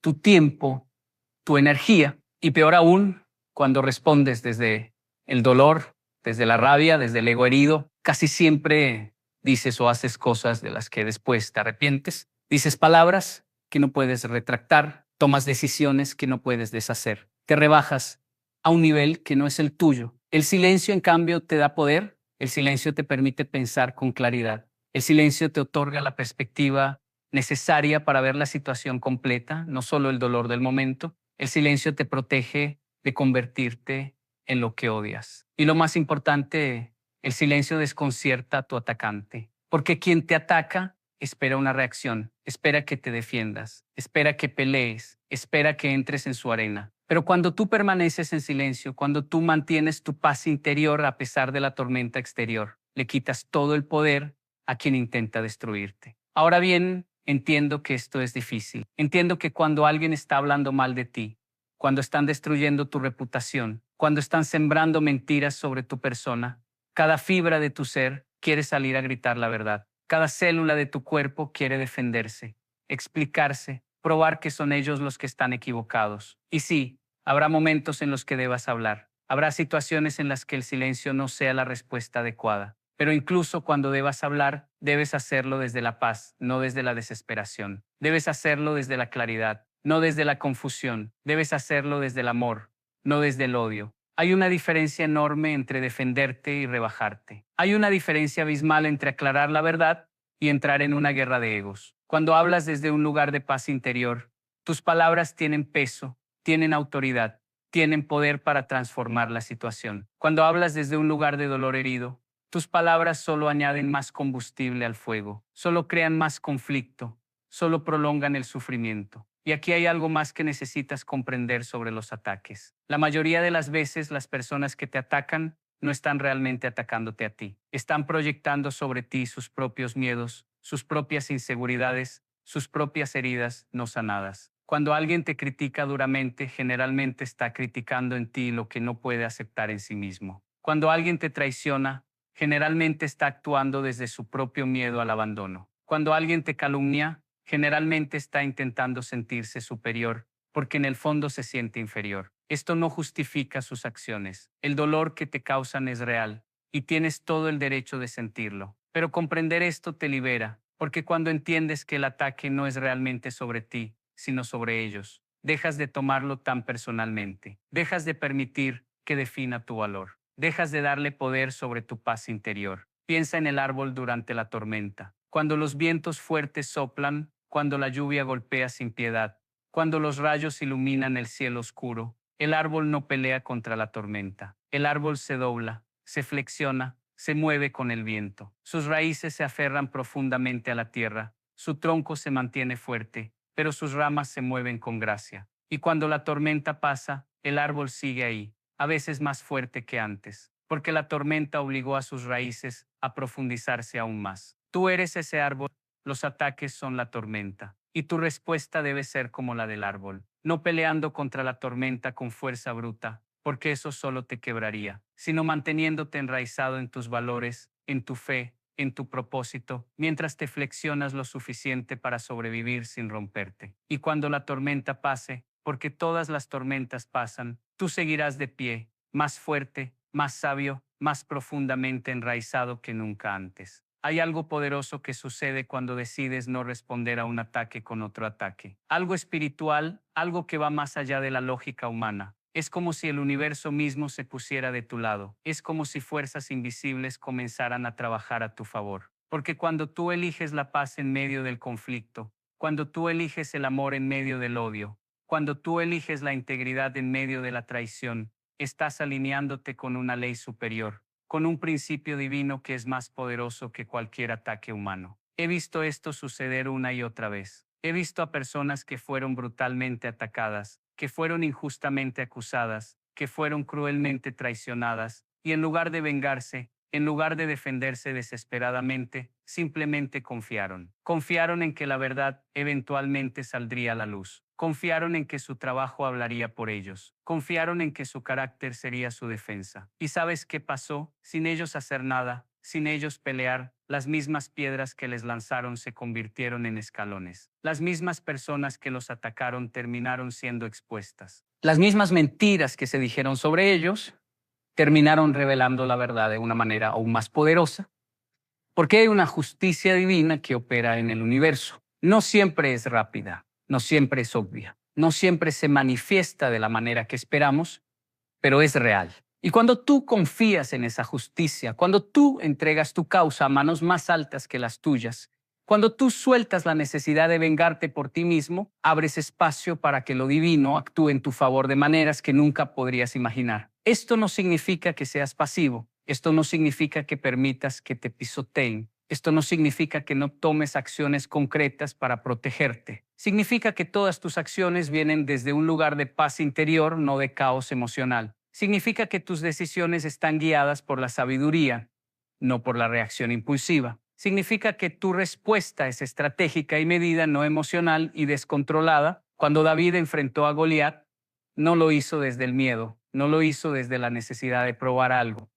tu tiempo, tu energía, y peor aún, cuando respondes desde el dolor, desde la rabia, desde el ego herido, casi siempre dices o haces cosas de las que después te arrepientes. Dices palabras que no puedes retractar, tomas decisiones que no puedes deshacer, te rebajas a un nivel que no es el tuyo. El silencio, en cambio, te da poder, el silencio te permite pensar con claridad, el silencio te otorga la perspectiva necesaria para ver la situación completa, no solo el dolor del momento. El silencio te protege de convertirte en lo que odias. Y lo más importante, el silencio desconcierta a tu atacante, porque quien te ataca espera una reacción, espera que te defiendas, espera que pelees, espera que entres en su arena. Pero cuando tú permaneces en silencio, cuando tú mantienes tu paz interior a pesar de la tormenta exterior, le quitas todo el poder a quien intenta destruirte. Ahora bien, entiendo que esto es difícil. Entiendo que cuando alguien está hablando mal de ti, cuando están destruyendo tu reputación, cuando están sembrando mentiras sobre tu persona, cada fibra de tu ser quiere salir a gritar la verdad. Cada célula de tu cuerpo quiere defenderse, explicarse, probar que son ellos los que están equivocados. Y sí, habrá momentos en los que debas hablar. Habrá situaciones en las que el silencio no sea la respuesta adecuada. Pero incluso cuando debas hablar, debes hacerlo desde la paz, no desde la desesperación. Debes hacerlo desde la claridad, no desde la confusión. Debes hacerlo desde el amor, no desde el odio. Hay una diferencia enorme entre defenderte y rebajarte. Hay una diferencia abismal entre aclarar la verdad y entrar en una guerra de egos. Cuando hablas desde un lugar de paz interior, tus palabras tienen peso, tienen autoridad, tienen poder para transformar la situación. Cuando hablas desde un lugar de dolor herido, tus palabras solo añaden más combustible al fuego, solo crean más conflicto, solo prolongan el sufrimiento. Y aquí hay algo más que necesitas comprender sobre los ataques. La mayoría de las veces las personas que te atacan no están realmente atacándote a ti. Están proyectando sobre ti sus propios miedos, sus propias inseguridades, sus propias heridas no sanadas. Cuando alguien te critica duramente, generalmente está criticando en ti lo que no puede aceptar en sí mismo. Cuando alguien te traiciona, generalmente está actuando desde su propio miedo al abandono. Cuando alguien te calumnia, generalmente está intentando sentirse superior, porque en el fondo se siente inferior. Esto no justifica sus acciones. El dolor que te causan es real, y tienes todo el derecho de sentirlo. Pero comprender esto te libera, porque cuando entiendes que el ataque no es realmente sobre ti, sino sobre ellos, dejas de tomarlo tan personalmente. Dejas de permitir que defina tu valor. Dejas de darle poder sobre tu paz interior. Piensa en el árbol durante la tormenta. Cuando los vientos fuertes soplan, cuando la lluvia golpea sin piedad, cuando los rayos iluminan el cielo oscuro, el árbol no pelea contra la tormenta. El árbol se dobla, se flexiona, se mueve con el viento. Sus raíces se aferran profundamente a la tierra, su tronco se mantiene fuerte, pero sus ramas se mueven con gracia. Y cuando la tormenta pasa, el árbol sigue ahí, a veces más fuerte que antes, porque la tormenta obligó a sus raíces a profundizarse aún más. Tú eres ese árbol, los ataques son la tormenta, y tu respuesta debe ser como la del árbol, no peleando contra la tormenta con fuerza bruta, porque eso solo te quebraría, sino manteniéndote enraizado en tus valores, en tu fe, en tu propósito, mientras te flexionas lo suficiente para sobrevivir sin romperte. Y cuando la tormenta pase, porque todas las tormentas pasan, tú seguirás de pie, más fuerte, más sabio, más profundamente enraizado que nunca antes. Hay algo poderoso que sucede cuando decides no responder a un ataque con otro ataque. Algo espiritual, algo que va más allá de la lógica humana. Es como si el universo mismo se pusiera de tu lado. Es como si fuerzas invisibles comenzaran a trabajar a tu favor. Porque cuando tú eliges la paz en medio del conflicto, cuando tú eliges el amor en medio del odio, cuando tú eliges la integridad en medio de la traición, estás alineándote con una ley superior, con un principio divino que es más poderoso que cualquier ataque humano. He visto esto suceder una y otra vez. He visto a personas que fueron brutalmente atacadas, que fueron injustamente acusadas, que fueron cruelmente traicionadas, y en lugar de vengarse, en lugar de defenderse desesperadamente, simplemente confiaron. Confiaron en que la verdad eventualmente saldría a la luz. Confiaron en que su trabajo hablaría por ellos. Confiaron en que su carácter sería su defensa. ¿Y sabes qué pasó? Sin ellos hacer nada, sin ellos pelear, las mismas piedras que les lanzaron se convirtieron en escalones. Las mismas personas que los atacaron terminaron siendo expuestas. Las mismas mentiras que se dijeron sobre ellos terminaron revelando la verdad de una manera aún más poderosa, porque hay una justicia divina que opera en el universo. No siempre es rápida, no siempre es obvia, no siempre se manifiesta de la manera que esperamos, pero es real. Y cuando tú confías en esa justicia, cuando tú entregas tu causa a manos más altas que las tuyas, cuando tú sueltas la necesidad de vengarte por ti mismo, abres espacio para que lo divino actúe en tu favor de maneras que nunca podrías imaginar. Esto no significa que seas pasivo. Esto no significa que permitas que te pisoteen. Esto no significa que no tomes acciones concretas para protegerte. Significa que todas tus acciones vienen desde un lugar de paz interior, no de caos emocional. Significa que tus decisiones están guiadas por la sabiduría, no por la reacción impulsiva. Significa que tu respuesta es estratégica y medida, no emocional y descontrolada. Cuando David enfrentó a Goliat, no lo hizo desde el miedo, no lo hizo desde la necesidad de probar algo,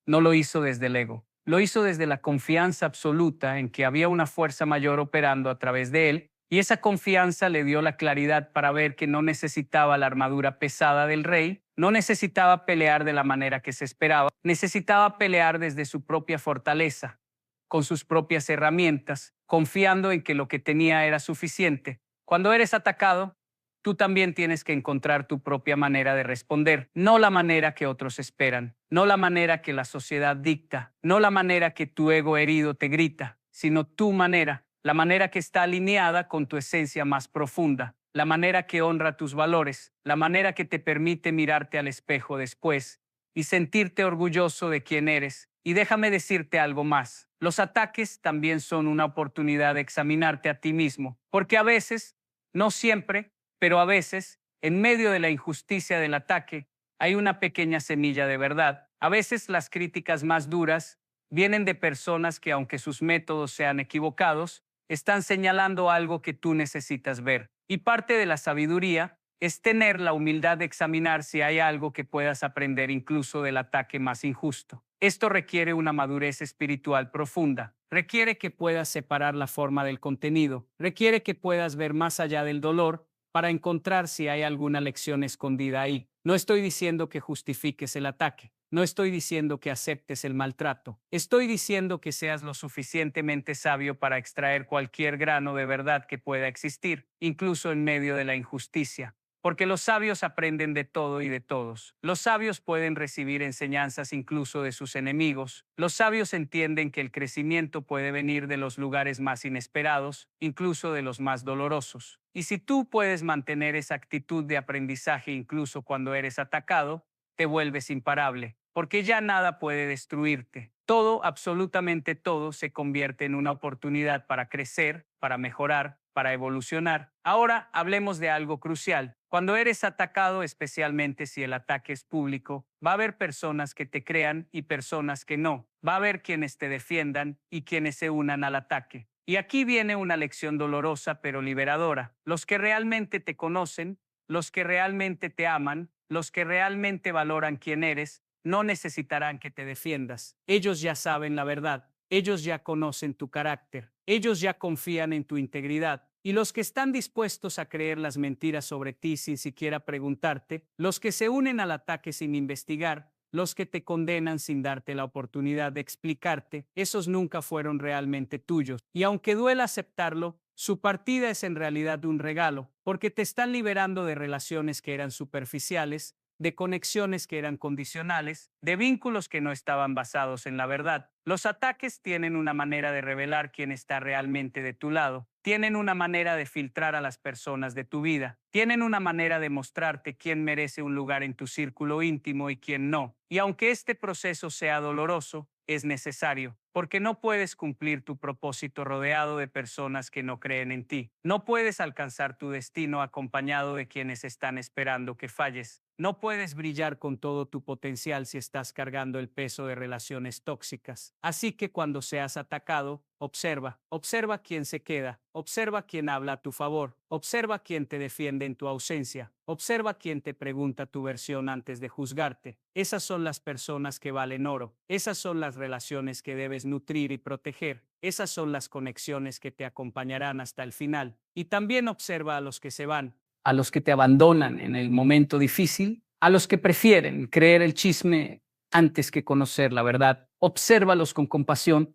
no lo hizo desde el ego. Lo hizo desde la confianza absoluta en que había una fuerza mayor operando a través de él, y esa confianza le dio la claridad para ver que no necesitaba la armadura pesada del rey, no necesitaba pelear de la manera que se esperaba, necesitaba pelear desde su propia fortaleza, con sus propias herramientas, confiando en que lo que tenía era suficiente. Cuando eres atacado, tú también tienes que encontrar tu propia manera de responder, no la manera que otros esperan, no la manera que la sociedad dicta, no la manera que tu ego herido te grita, sino tu manera, la manera que está alineada con tu esencia más profunda, la manera que honra tus valores, la manera que te permite mirarte al espejo después y sentirte orgulloso de quién eres. Y déjame decirte algo más. Los ataques también son una oportunidad de examinarte a ti mismo, porque a veces, no siempre, pero a veces, en medio de la injusticia del ataque, hay una pequeña semilla de verdad. A veces las críticas más duras vienen de personas que, aunque sus métodos sean equivocados, están señalando algo que tú necesitas ver. Y parte de la sabiduría es tener la humildad de examinar si hay algo que puedas aprender incluso del ataque más injusto. Esto requiere una madurez espiritual profunda. Requiere que puedas separar la forma del contenido. Requiere que puedas ver más allá del dolor para encontrar si hay alguna lección escondida ahí. No estoy diciendo que justifiques el ataque. No estoy diciendo que aceptes el maltrato. Estoy diciendo que seas lo suficientemente sabio para extraer cualquier grano de verdad que pueda existir, incluso en medio de la injusticia. Porque los sabios aprenden de todo y de todos. Los sabios pueden recibir enseñanzas incluso de sus enemigos. Los sabios entienden que el crecimiento puede venir de los lugares más inesperados, incluso de los más dolorosos. Y si tú puedes mantener esa actitud de aprendizaje incluso cuando eres atacado, te vuelves imparable, porque ya nada puede destruirte. Todo, absolutamente todo, se convierte en una oportunidad para crecer, para mejorar, para evolucionar. Ahora hablemos de algo crucial. Cuando eres atacado, especialmente si el ataque es público, va a haber personas que te crean y personas que no. Va a haber quienes te defiendan y quienes se unan al ataque. Y aquí viene una lección dolorosa pero liberadora. Los que realmente te conocen, los que realmente te aman, los que realmente valoran quién eres, no necesitarán que te defiendas. Ellos ya saben la verdad. Ellos ya conocen tu carácter. Ellos ya confían en tu integridad. Y los que están dispuestos a creer las mentiras sobre ti sin siquiera preguntarte, los que se unen al ataque sin investigar, los que te condenan sin darte la oportunidad de explicarte, esos nunca fueron realmente tuyos. Y aunque duela aceptarlo, su partida es en realidad un regalo, porque te están liberando de relaciones que eran superficiales, de conexiones que eran condicionales, de vínculos que no estaban basados en la verdad. Los ataques tienen una manera de revelar quién está realmente de tu lado. Tienen una manera de filtrar a las personas de tu vida. Tienen una manera de mostrarte quién merece un lugar en tu círculo íntimo y quién no. Y aunque este proceso sea doloroso, es necesario, porque no puedes cumplir tu propósito rodeado de personas que no creen en ti. No puedes alcanzar tu destino acompañado de quienes están esperando que falles. No puedes brillar con todo tu potencial si estás cargando el peso de relaciones tóxicas. Así que cuando seas atacado, observa quién se queda, observa quién habla a tu favor, observa quién te defiende en tu ausencia, observa quién te pregunta tu versión antes de juzgarte. Esas son las personas que valen oro, esas son las relaciones que debes nutrir y proteger, esas son las conexiones que te acompañarán hasta el final. Y también observa a los que se van, a los que te abandonan en el momento difícil, a los que prefieren creer el chisme antes que conocer la verdad. Obsérvalos con compasión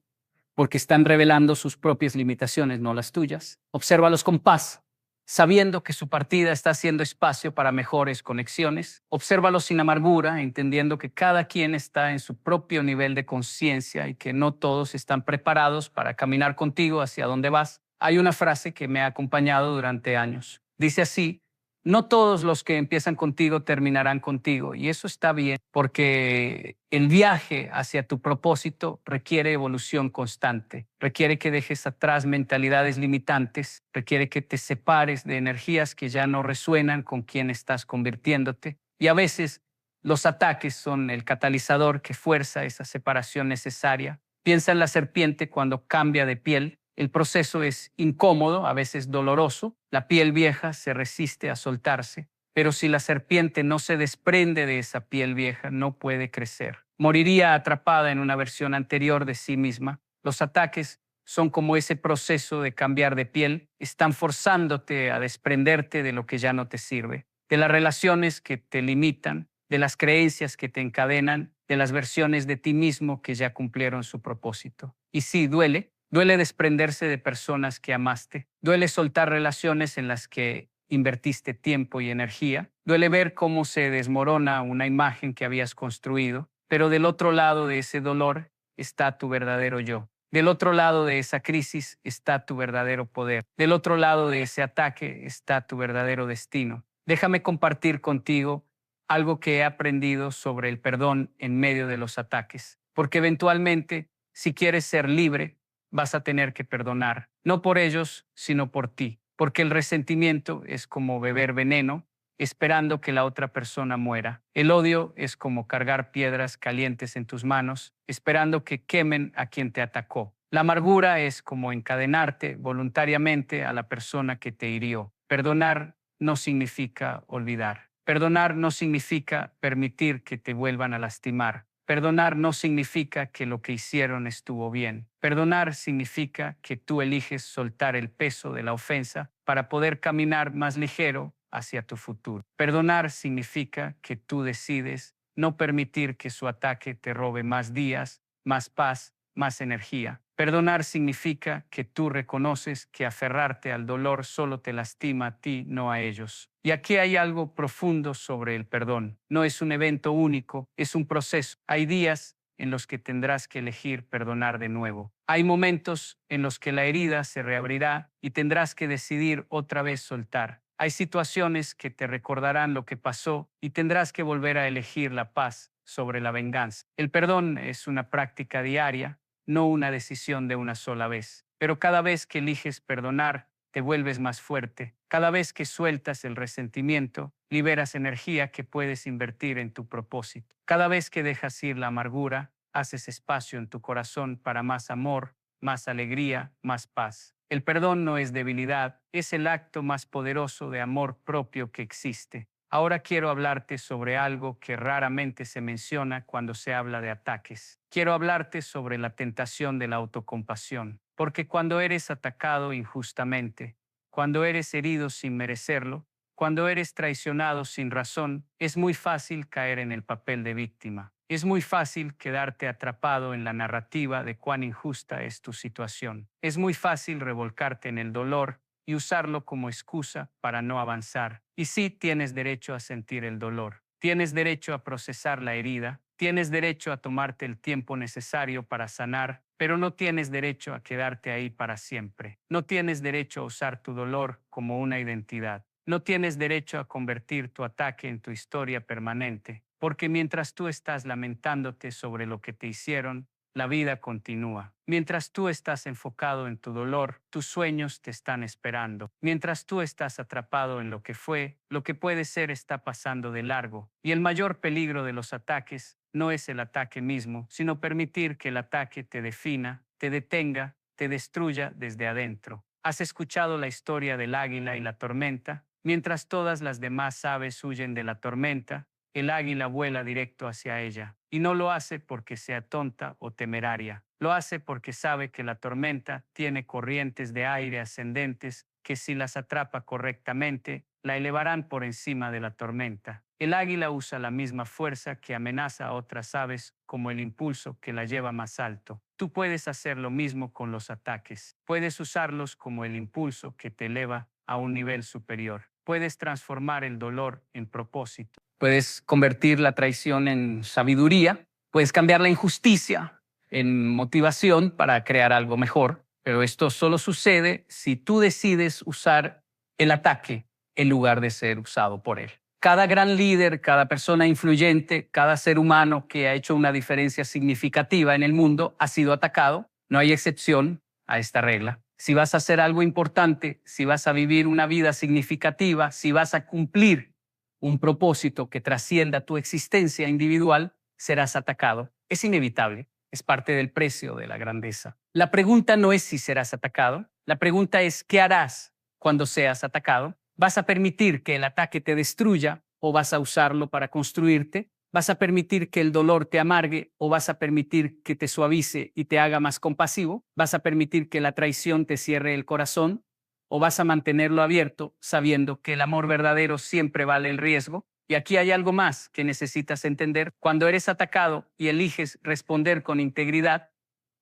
porque están revelando sus propias limitaciones, no las tuyas. Obsérvalos con paz, sabiendo que su partida está haciendo espacio para mejores conexiones. Obsérvalos sin amargura, entendiendo que cada quien está en su propio nivel de conciencia y que no todos están preparados para caminar contigo hacia donde vas. Hay una frase que me ha acompañado durante años. Dice así: no todos los que empiezan contigo terminarán contigo, y eso está bien, porque el viaje hacia tu propósito requiere evolución constante, requiere que dejes atrás mentalidades limitantes, requiere que te separes de energías que ya no resuenan con quien estás convirtiéndote, y a veces los ataques son el catalizador que fuerza esa separación necesaria. Piensa en la serpiente cuando cambia de piel. El proceso es incómodo, a veces doloroso. La piel vieja se resiste a soltarse, pero si la serpiente no se desprende de esa piel vieja, no puede crecer. Moriría atrapada en una versión anterior de sí misma. Los ataques son como ese proceso de cambiar de piel. Están forzándote a desprenderte de lo que ya no te sirve, de las relaciones que te limitan, de las creencias que te encadenan, de las versiones de ti mismo que ya cumplieron su propósito. Y sí, duele. Duele desprenderse de personas que amaste. Duele soltar relaciones en las que invertiste tiempo y energía. Duele ver cómo se desmorona una imagen que habías construido. Pero del otro lado de ese dolor está tu verdadero yo. Del otro lado de esa crisis está tu verdadero poder. Del otro lado de ese ataque está tu verdadero destino. Déjame compartir contigo algo que he aprendido sobre el perdón en medio de los ataques. Porque eventualmente, si quieres ser libre, vas a tener que perdonar, no por ellos, sino por ti, porque el resentimiento es como beber veneno, esperando que la otra persona muera. El odio es como cargar piedras calientes en tus manos, esperando que quemen a quien te atacó. La amargura es como encadenarte voluntariamente a la persona que te hirió. Perdonar no significa olvidar. Perdonar no significa permitir que te vuelvan a lastimar. Perdonar no significa que lo que hicieron estuvo bien. Perdonar significa que tú eliges soltar el peso de la ofensa para poder caminar más ligero hacia tu futuro. Perdonar significa que tú decides no permitir que su ataque te robe más días, más paz, más energía. Perdonar significa que tú reconoces que aferrarte al dolor solo te lastima a ti, no a ellos. Y aquí hay algo profundo sobre el perdón. No es un evento único, es un proceso. Hay días en los que tendrás que elegir perdonar de nuevo. Hay momentos en los que la herida se reabrirá y tendrás que decidir otra vez soltar. Hay situaciones que te recordarán lo que pasó y tendrás que volver a elegir la paz sobre la venganza. El perdón es una práctica diaria, no una decisión de una sola vez. Pero cada vez que eliges perdonar, te vuelves más fuerte. Cada vez que sueltas el resentimiento, liberas energía que puedes invertir en tu propósito. Cada vez que dejas ir la amargura, haces espacio en tu corazón para más amor, más alegría, más paz. El perdón no es debilidad, es el acto más poderoso de amor propio que existe. Ahora quiero hablarte sobre algo que raramente se menciona cuando se habla de ataques. Quiero hablarte sobre la tentación de la autocompasión, porque cuando eres atacado injustamente, cuando eres herido sin merecerlo, cuando eres traicionado sin razón, es muy fácil caer en el papel de víctima. Es muy fácil quedarte atrapado en la narrativa de cuán injusta es tu situación. Es muy fácil revolcarte en el dolor y usarlo como excusa para no avanzar. Y sí, tienes derecho a sentir el dolor. Tienes derecho a procesar la herida. Tienes derecho a tomarte el tiempo necesario para sanar, pero no tienes derecho a quedarte ahí para siempre. No tienes derecho a usar tu dolor como una identidad. No tienes derecho a convertir tu ataque en tu historia permanente, porque mientras tú estás lamentándote sobre lo que te hicieron, la vida continúa. Mientras tú estás enfocado en tu dolor, tus sueños te están esperando. Mientras tú estás atrapado en lo que fue, lo que puede ser está pasando de largo. Y el mayor peligro de los ataques no es el ataque mismo, sino permitir que el ataque te defina, te detenga, te destruya desde adentro. ¿Has escuchado la historia del águila y la tormenta? Mientras todas las demás aves huyen de la tormenta, el águila vuela directo hacia ella, y no lo hace porque sea tonta o temeraria. Lo hace porque sabe que la tormenta tiene corrientes de aire ascendentes que si las atrapa correctamente, la elevarán por encima de la tormenta. El águila usa la misma fuerza que amenaza a otras aves como el impulso que la lleva más alto. Tú puedes hacer lo mismo con los ataques. Puedes usarlos como el impulso que te eleva a un nivel superior. Puedes transformar el dolor en propósito. Puedes convertir la traición en sabiduría. Puedes cambiar la injusticia en motivación para crear algo mejor. Pero esto solo sucede si tú decides usar el ataque en lugar de ser usado por él. Cada gran líder, cada persona influyente, cada ser humano que ha hecho una diferencia significativa en el mundo ha sido atacado. No hay excepción a esta regla. Si vas a hacer algo importante, si vas a vivir una vida significativa, si vas a cumplir un propósito que trascienda tu existencia individual, serás atacado. Es inevitable, es parte del precio de la grandeza. La pregunta no es si serás atacado, la pregunta es ¿qué harás cuando seas atacado? ¿Vas a permitir que el ataque te destruya o vas a usarlo para construirte? ¿Vas a permitir que el dolor te amargue o vas a permitir que te suavice y te haga más compasivo? ¿Vas a permitir que la traición te cierre el corazón o vas a mantenerlo abierto sabiendo que el amor verdadero siempre vale el riesgo? Y aquí hay algo más que necesitas entender. Cuando eres atacado y eliges responder con integridad,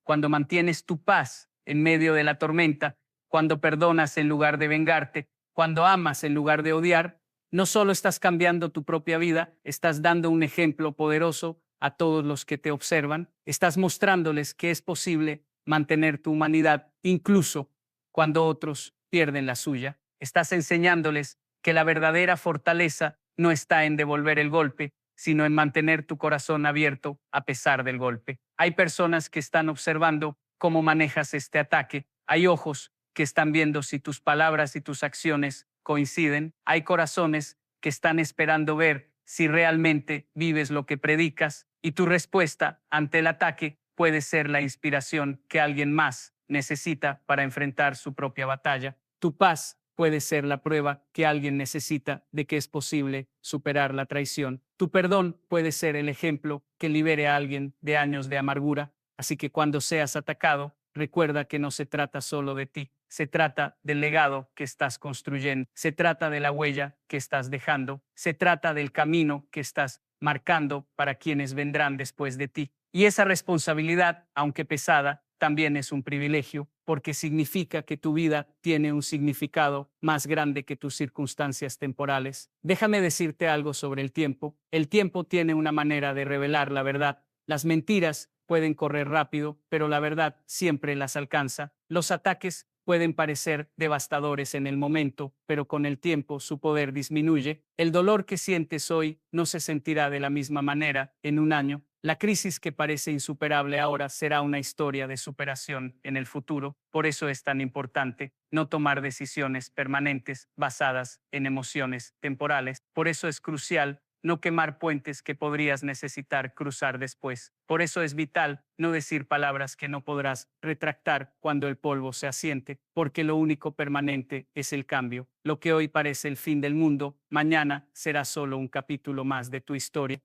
cuando mantienes tu paz en medio de la tormenta, cuando perdonas en lugar de vengarte, cuando amas en lugar de odiar, no solo estás cambiando tu propia vida, estás dando un ejemplo poderoso a todos los que te observan, estás mostrándoles que es posible mantener tu humanidad incluso cuando otros pierden la suya. Estás enseñándoles que la verdadera fortaleza no está en devolver el golpe, sino en mantener tu corazón abierto a pesar del golpe. Hay personas que están observando cómo manejas este ataque. Hay ojos que están viendo si tus palabras y tus acciones coinciden. Hay corazones que están esperando ver si realmente vives lo que predicas y tu respuesta ante el ataque puede ser la inspiración que alguien más necesita para enfrentar su propia batalla. Tu paz puede ser la prueba que alguien necesita de que es posible superar la traición. Tu perdón puede ser el ejemplo que libere a alguien de años de amargura. Así que cuando seas atacado, recuerda que no se trata solo de ti. Se trata del legado que estás construyendo. Se trata de la huella que estás dejando. Se trata del camino que estás marcando para quienes vendrán después de ti. Y esa responsabilidad, aunque pesada, también es un privilegio, porque significa que tu vida tiene un significado más grande que tus circunstancias temporales. Déjame decirte algo sobre el tiempo. El tiempo tiene una manera de revelar la verdad. Las mentiras pueden correr rápido, pero la verdad siempre las alcanza. Los ataques pueden parecer devastadores en el momento, pero con el tiempo su poder disminuye. El dolor que sientes hoy no se sentirá de la misma manera en un año. La crisis que parece insuperable ahora será una historia de superación en el futuro. Por eso es tan importante no tomar decisiones permanentes basadas en emociones temporales. Por eso es crucial no quemar puentes que podrías necesitar cruzar después. Por eso es vital no decir palabras que no podrás retractar cuando el polvo se asiente, porque lo único permanente es el cambio. Lo que hoy parece el fin del mundo, mañana será solo un capítulo más de tu historia.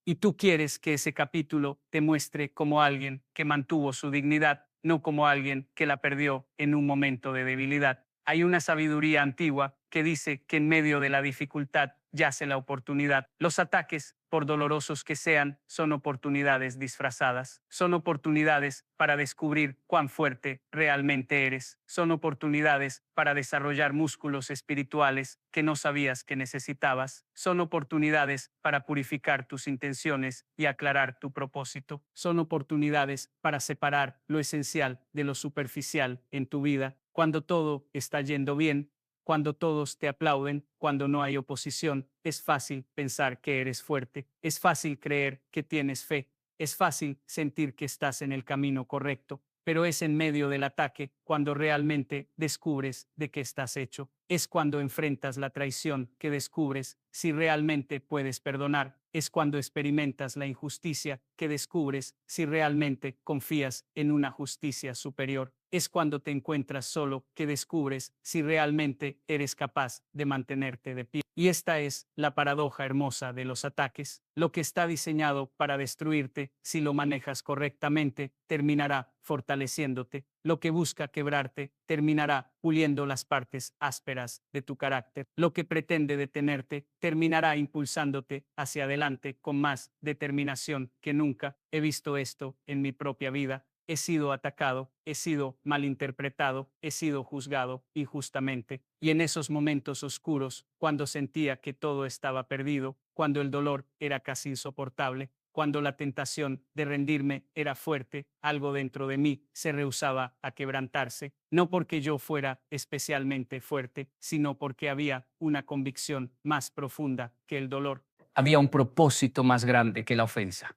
Y tú quieres que ese capítulo te muestre como alguien que mantuvo su dignidad, no como alguien que la perdió en un momento de debilidad. Hay una sabiduría antigua que dice que en medio de la dificultad yace la oportunidad. Los ataques, por dolorosos que sean, son oportunidades disfrazadas. Son oportunidades para descubrir cuán fuerte realmente eres. Son oportunidades para desarrollar músculos espirituales que no sabías que necesitabas. Son oportunidades para purificar tus intenciones y aclarar tu propósito. Son oportunidades para separar lo esencial de lo superficial en tu vida. Cuando todo está yendo bien, cuando todos te aplauden, cuando no hay oposición, es fácil pensar que eres fuerte, es fácil creer que tienes fe, es fácil sentir que estás en el camino correcto, pero es en medio del ataque cuando realmente descubres de qué estás hecho. Es cuando enfrentas la traición que descubres si realmente puedes perdonar. Es cuando experimentas la injusticia que descubres si realmente confías en una justicia superior. Es cuando te encuentras solo que descubres si realmente eres capaz de mantenerte de pie. Y esta es la paradoja hermosa de los ataques. Lo que está diseñado para destruirte, si lo manejas correctamente, terminará fortaleciéndote. Lo que busca quebrarte, terminará puliendo las partes ásperas de tu carácter. Lo que pretende detenerte, terminará impulsándote hacia adelante con más determinación que nunca. He visto esto en mi propia vida. He sido atacado, he sido malinterpretado, he sido juzgado injustamente. Y en esos momentos oscuros, cuando sentía que todo estaba perdido, cuando el dolor era casi insoportable, cuando la tentación de rendirme era fuerte, algo dentro de mí se rehusaba a quebrantarse, no porque yo fuera especialmente fuerte, sino porque había una convicción más profunda que el dolor. Había un propósito más grande que la ofensa.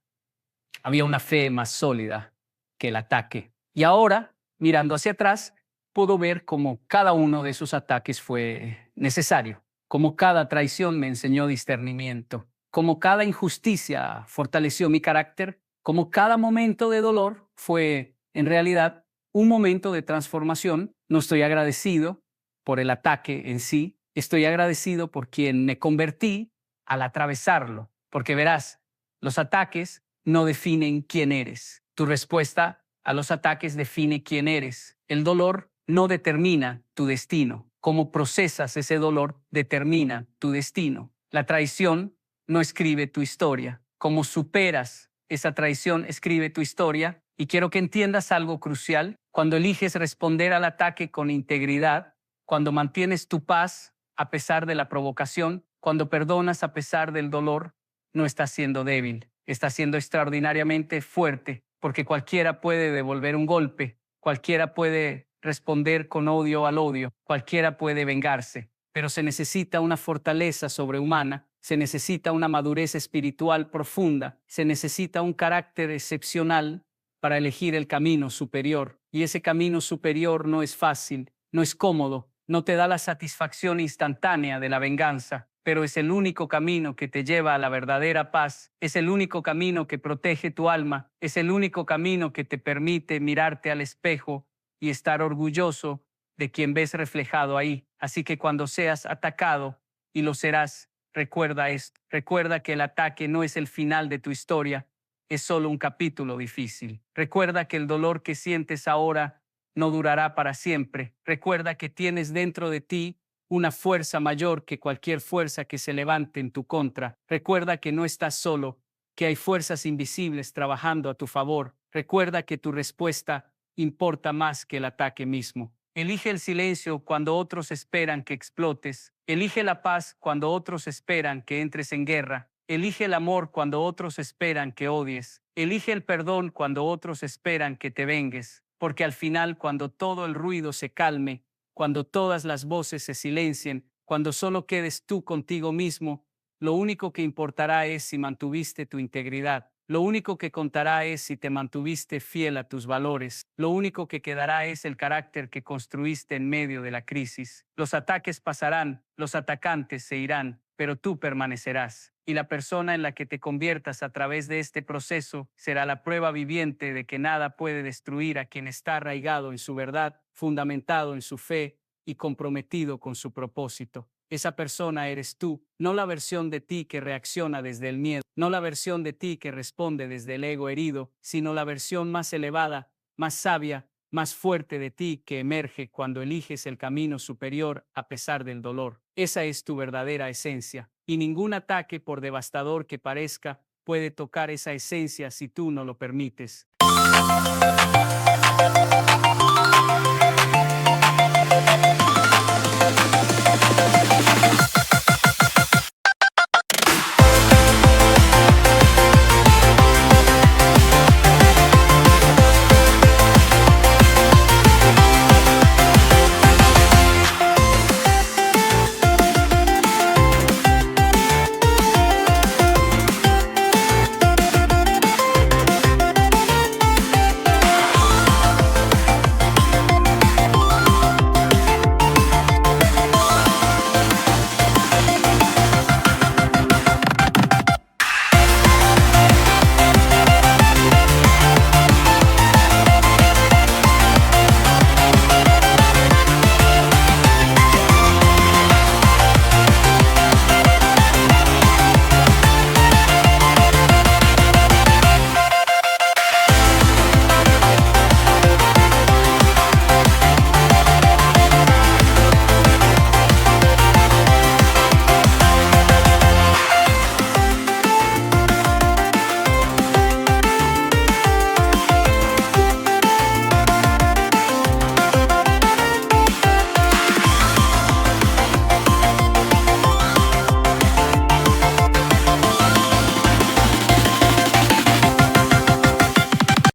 Había una fe más sólida que el ataque. Y ahora, mirando hacia atrás, puedo ver cómo cada uno de esos ataques fue necesario, cómo cada traición me enseñó discernimiento, cómo cada injusticia fortaleció mi carácter, cómo cada momento de dolor fue, en realidad, un momento de transformación. No estoy agradecido por el ataque en sí, estoy agradecido por quien me convertí al atravesarlo, porque verás, los ataques no definen quién eres. Tu respuesta a los ataques define quién eres. El dolor no determina tu destino. Cómo procesas ese dolor determina tu destino. La traición no escribe tu historia. Cómo superas esa traición escribe tu historia. Y quiero que entiendas algo crucial. Cuando eliges responder al ataque con integridad, cuando mantienes tu paz a pesar de la provocación, cuando perdonas a pesar del dolor, no estás siendo débil. Está siendo extraordinariamente fuerte, porque cualquiera puede devolver un golpe, cualquiera puede responder con odio al odio, cualquiera puede vengarse, pero se necesita una fortaleza sobrehumana, se necesita una madurez espiritual profunda, se necesita un carácter excepcional para elegir el camino superior, y ese camino superior no es fácil, no es cómodo, no te da la satisfacción instantánea de la venganza, pero es el único camino que te lleva a la verdadera paz, es el único camino que protege tu alma, es el único camino que te permite mirarte al espejo y estar orgulloso de quien ves reflejado ahí. Así que cuando seas atacado, y lo serás, recuerda esto, recuerda que el ataque no es el final de tu historia, es solo un capítulo difícil. Recuerda que el dolor que sientes ahora no durará para siempre. Recuerda que tienes dentro de ti una fuerza mayor que cualquier fuerza que se levante en tu contra. Recuerda que no estás solo, que hay fuerzas invisibles trabajando a tu favor. Recuerda que tu respuesta importa más que el ataque mismo. Elige el silencio cuando otros esperan que explotes. Elige la paz cuando otros esperan que entres en guerra. Elige el amor cuando otros esperan que odies. Elige el perdón cuando otros esperan que te vengues. Porque al final, cuando todo el ruido se calme, cuando todas las voces se silencien, cuando solo quedes tú contigo mismo, lo único que importará es si mantuviste tu integridad. Lo único que contará es si te mantuviste fiel a tus valores. Lo único que quedará es el carácter que construiste en medio de la crisis. Los ataques pasarán, los atacantes se irán, pero tú permanecerás. Y la persona en la que te conviertas a través de este proceso será la prueba viviente de que nada puede destruir a quien está arraigado en su verdad, fundamentado en su fe y comprometido con su propósito. Esa persona eres tú, no la versión de ti que reacciona desde el miedo, no la versión de ti que responde desde el ego herido, sino la versión más elevada, más sabia, más fuerte de ti que emerge cuando eliges el camino superior a pesar del dolor. Esa es tu verdadera esencia, y ningún ataque, por devastador que parezca, puede tocar esa esencia si tú no lo permites.